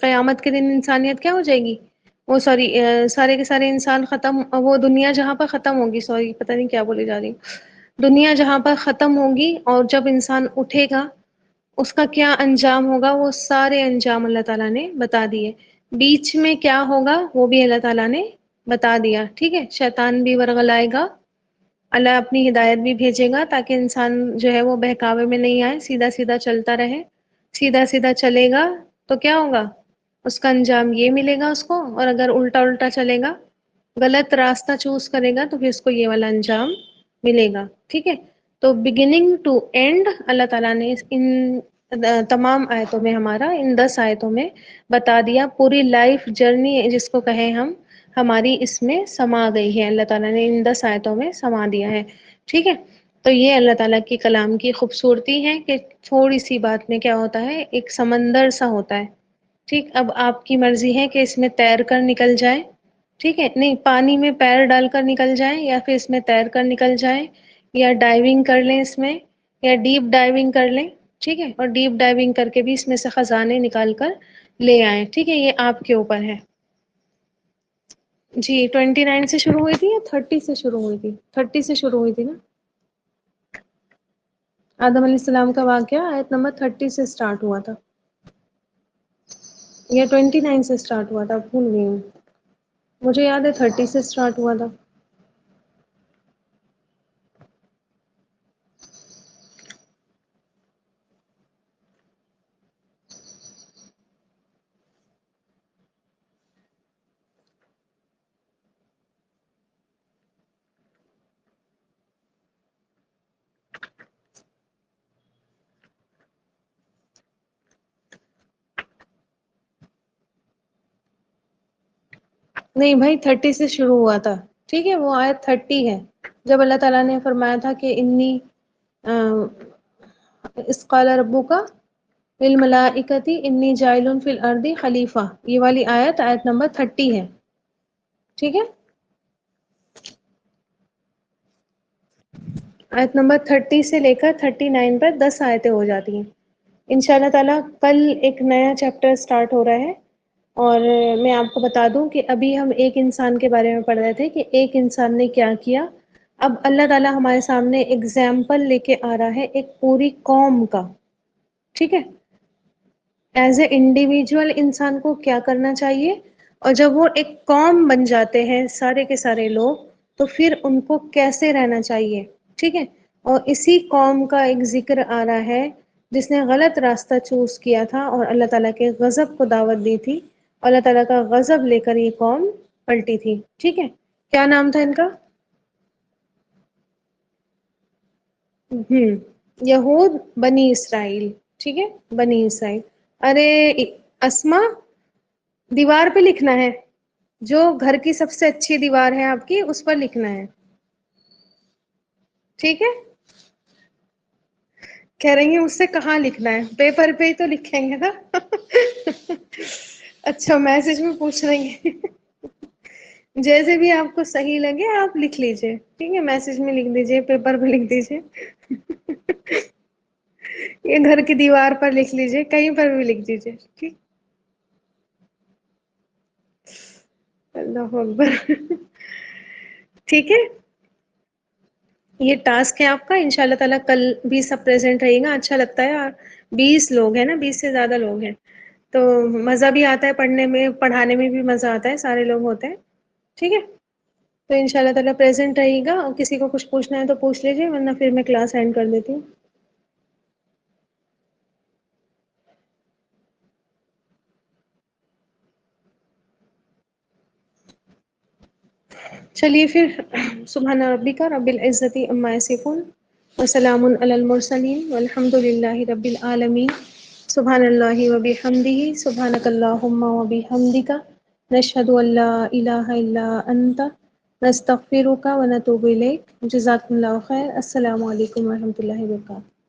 Speaker 1: قیامت کے دن انسانیت کیا ہو جائے گی، وہ سوری سارے کے سارے انسان ختم، وہ دنیا جہاں پر ختم ہوگی، سوری پتہ نہیں کیا بولی جا رہی ہوں، دنیا جہاں پر ختم ہوگی اور جب انسان اٹھے گا اس کا کیا انجام ہوگا، وہ سارے انجام اللہ تعالیٰ نے بتا دیے۔ بیچ میں کیا ہوگا وہ بھی اللہ تعالیٰ نے بتا دیا، ٹھیک ہے۔ شیطان بھی ورغلائے گا، اللہ اپنی ہدایت بھی بھیجے گا تاکہ انسان جو ہے وہ بہکاوے میں نہیں آئے، سیدھا سیدھا چلتا رہے، سیدھا سیدھا چلے گا تو کیا ہوگا، اس کا انجام یہ ملے گا اس کو، اور اگر الٹا الٹا چلے گا، غلط راستہ چوز کرے گا تو پھر اس کو یہ والا انجام ملے گا، ٹھیک ہے۔ تو بگننگ ٹو اینڈ اللہ تعالیٰ نے ان تمام آیتوں میں، ہمارا ان 10 آیتوں میں بتا دیا، پوری لائف جرنی جس کو کہیں ہم، ہماری اس میں سما گئی ہے، اللہ تعالیٰ نے ان 10 آیتوں میں سما دیا ہے، ٹھیک ہے۔ تو یہ اللہ تعالیٰ کی کلام کی خوبصورتی ہے کہ تھوڑی سی بات میں کیا ہوتا ہے، ایک سمندر سا ہوتا ہے. ٹھیک، اب آپ کی مرضی ہے کہ اس میں تیر کر نکل جائیں. ٹھیک ہے، نہیں پانی میں پیر ڈال کر نکل جائیں، یا پھر اس میں تیر کر نکل جائیں، یا ڈائیونگ کر لیں اس میں، یا ڈیپ ڈائیونگ کر لیں. ٹھیک ہے، اور ڈیپ ڈائیونگ کر کے بھی اس میں سے خزانے نکال کر لے آئیں. ٹھیک ہے، یہ آپ کے اوپر ہے. جی 29 سے شروع ہوئی تھی یا 30 سے شروع ہوئی تھی؟ 30 سے شروع ہوئی تھی نا. آدم علیہ السلام کا واقعہ آیت نمبر 30 سے سٹارٹ ہوا تھا، یا 29 سے سٹارٹ ہوا تھا، بھول گئی ہوں. مجھے یاد ہے 30 سے سٹارٹ ہوا تھا. نہیں بھائی 30 سے شروع ہوا تھا. ٹھیک ہے، وہ آیت 30 ہے جب اللہ تعالیٰ نے فرمایا تھا کہ انی اس قال ربک للملائکۃ انی جاعل فی الارض خلیفہ، یہ والی آیت نمبر 30 ہے. ٹھیک ہے، آیت نمبر 30 سے لے کر 39 پر 10 آیتیں ہو جاتی ہیں. ان شاء اللہ تعالیٰ کل ایک نیا چیپٹر سٹارٹ ہو رہا ہے. اور میں آپ کو بتا دوں کہ ابھی ہم ایک انسان کے بارے میں پڑھ رہے تھے کہ ایک انسان نے کیا کیا. اب اللہ تعالیٰ ہمارے سامنے اگزامپل لے کے آ رہا ہے ایک پوری قوم کا. ٹھیک ہے، ایز اے انڈیویجول انسان کو کیا کرنا چاہیے، اور جب وہ ایک قوم بن جاتے ہیں سارے کے سارے لوگ، تو پھر ان کو کیسے رہنا چاہیے. ٹھیک ہے، اور اسی قوم کا ایک ذکر آ رہا ہے جس نے غلط راستہ چوز کیا تھا اور اللہ تعالیٰ کے غضب کو دعوت دی تھی. اللہ تعالیٰ کا غضب لے کر یہ قوم پلٹی تھی. ٹھیک ہے، کیا نام تھا ان کا؟ یہود بنی اسرائیل. ٹھیک ہے، بنی اسرائیل. ارے اسما، دیوار پہ لکھنا ہے، جو گھر کی سب سے اچھی دیوار ہے آپ کی اس پر لکھنا ہے. ٹھیک ہے، کہہ رہی ہیں اس سے کہاں لکھنا ہے، پیپر پہ ہی تو لکھیں گے نا. اچھا میسج میں پوچھ رہی ہیں. جیسے بھی آپ کو صحیح لگے آپ لکھ لیجئے. ٹھیک ہے، میسج میں لکھ دیجئے، پیپر پہ لکھ دیجئے، یہ گھر کی دیوار پر لکھ لیجئے، کہیں پر بھی لکھ دیجئے. ٹھیک، اللہ اکبر. ٹھیک ہے، یہ ٹاسک ہے آپ کا. ان شاء اللہ تعالیٰ کل بھی سب پریزنٹ رہے گا. اچھا لگتا ہے. 20 لوگ ہیں نا، 20 سے زیادہ لوگ ہیں تو مزہ بھی آتا ہے پڑھنے میں، پڑھانے میں بھی مزہ آتا ہے، سارے لوگ ہوتے ہیں. ٹھیک ہے، تو ان شاء اللہ تعالیٰ پریزنٹ رہے گا. اور کسی کو کچھ پوچھنا ہے تو پوچھ لیجیے، ورنہ پھر میں کلاس اینڈ کر دیتی ہوں. چلیے پھر، سبحان ربک رب العزت عما یصفون وسلام علی المرسلین والحمد للہ رب العالمین. سبحان اللہ وبحمدہ، سبحانک اللہم وبحمدک، نشہد ان لا الہ الا انت، نستغفرک ونتوب الیک. جزاکم اللہ خیر. السلام علیکم ورحمۃ اللہ وبرکاتہ.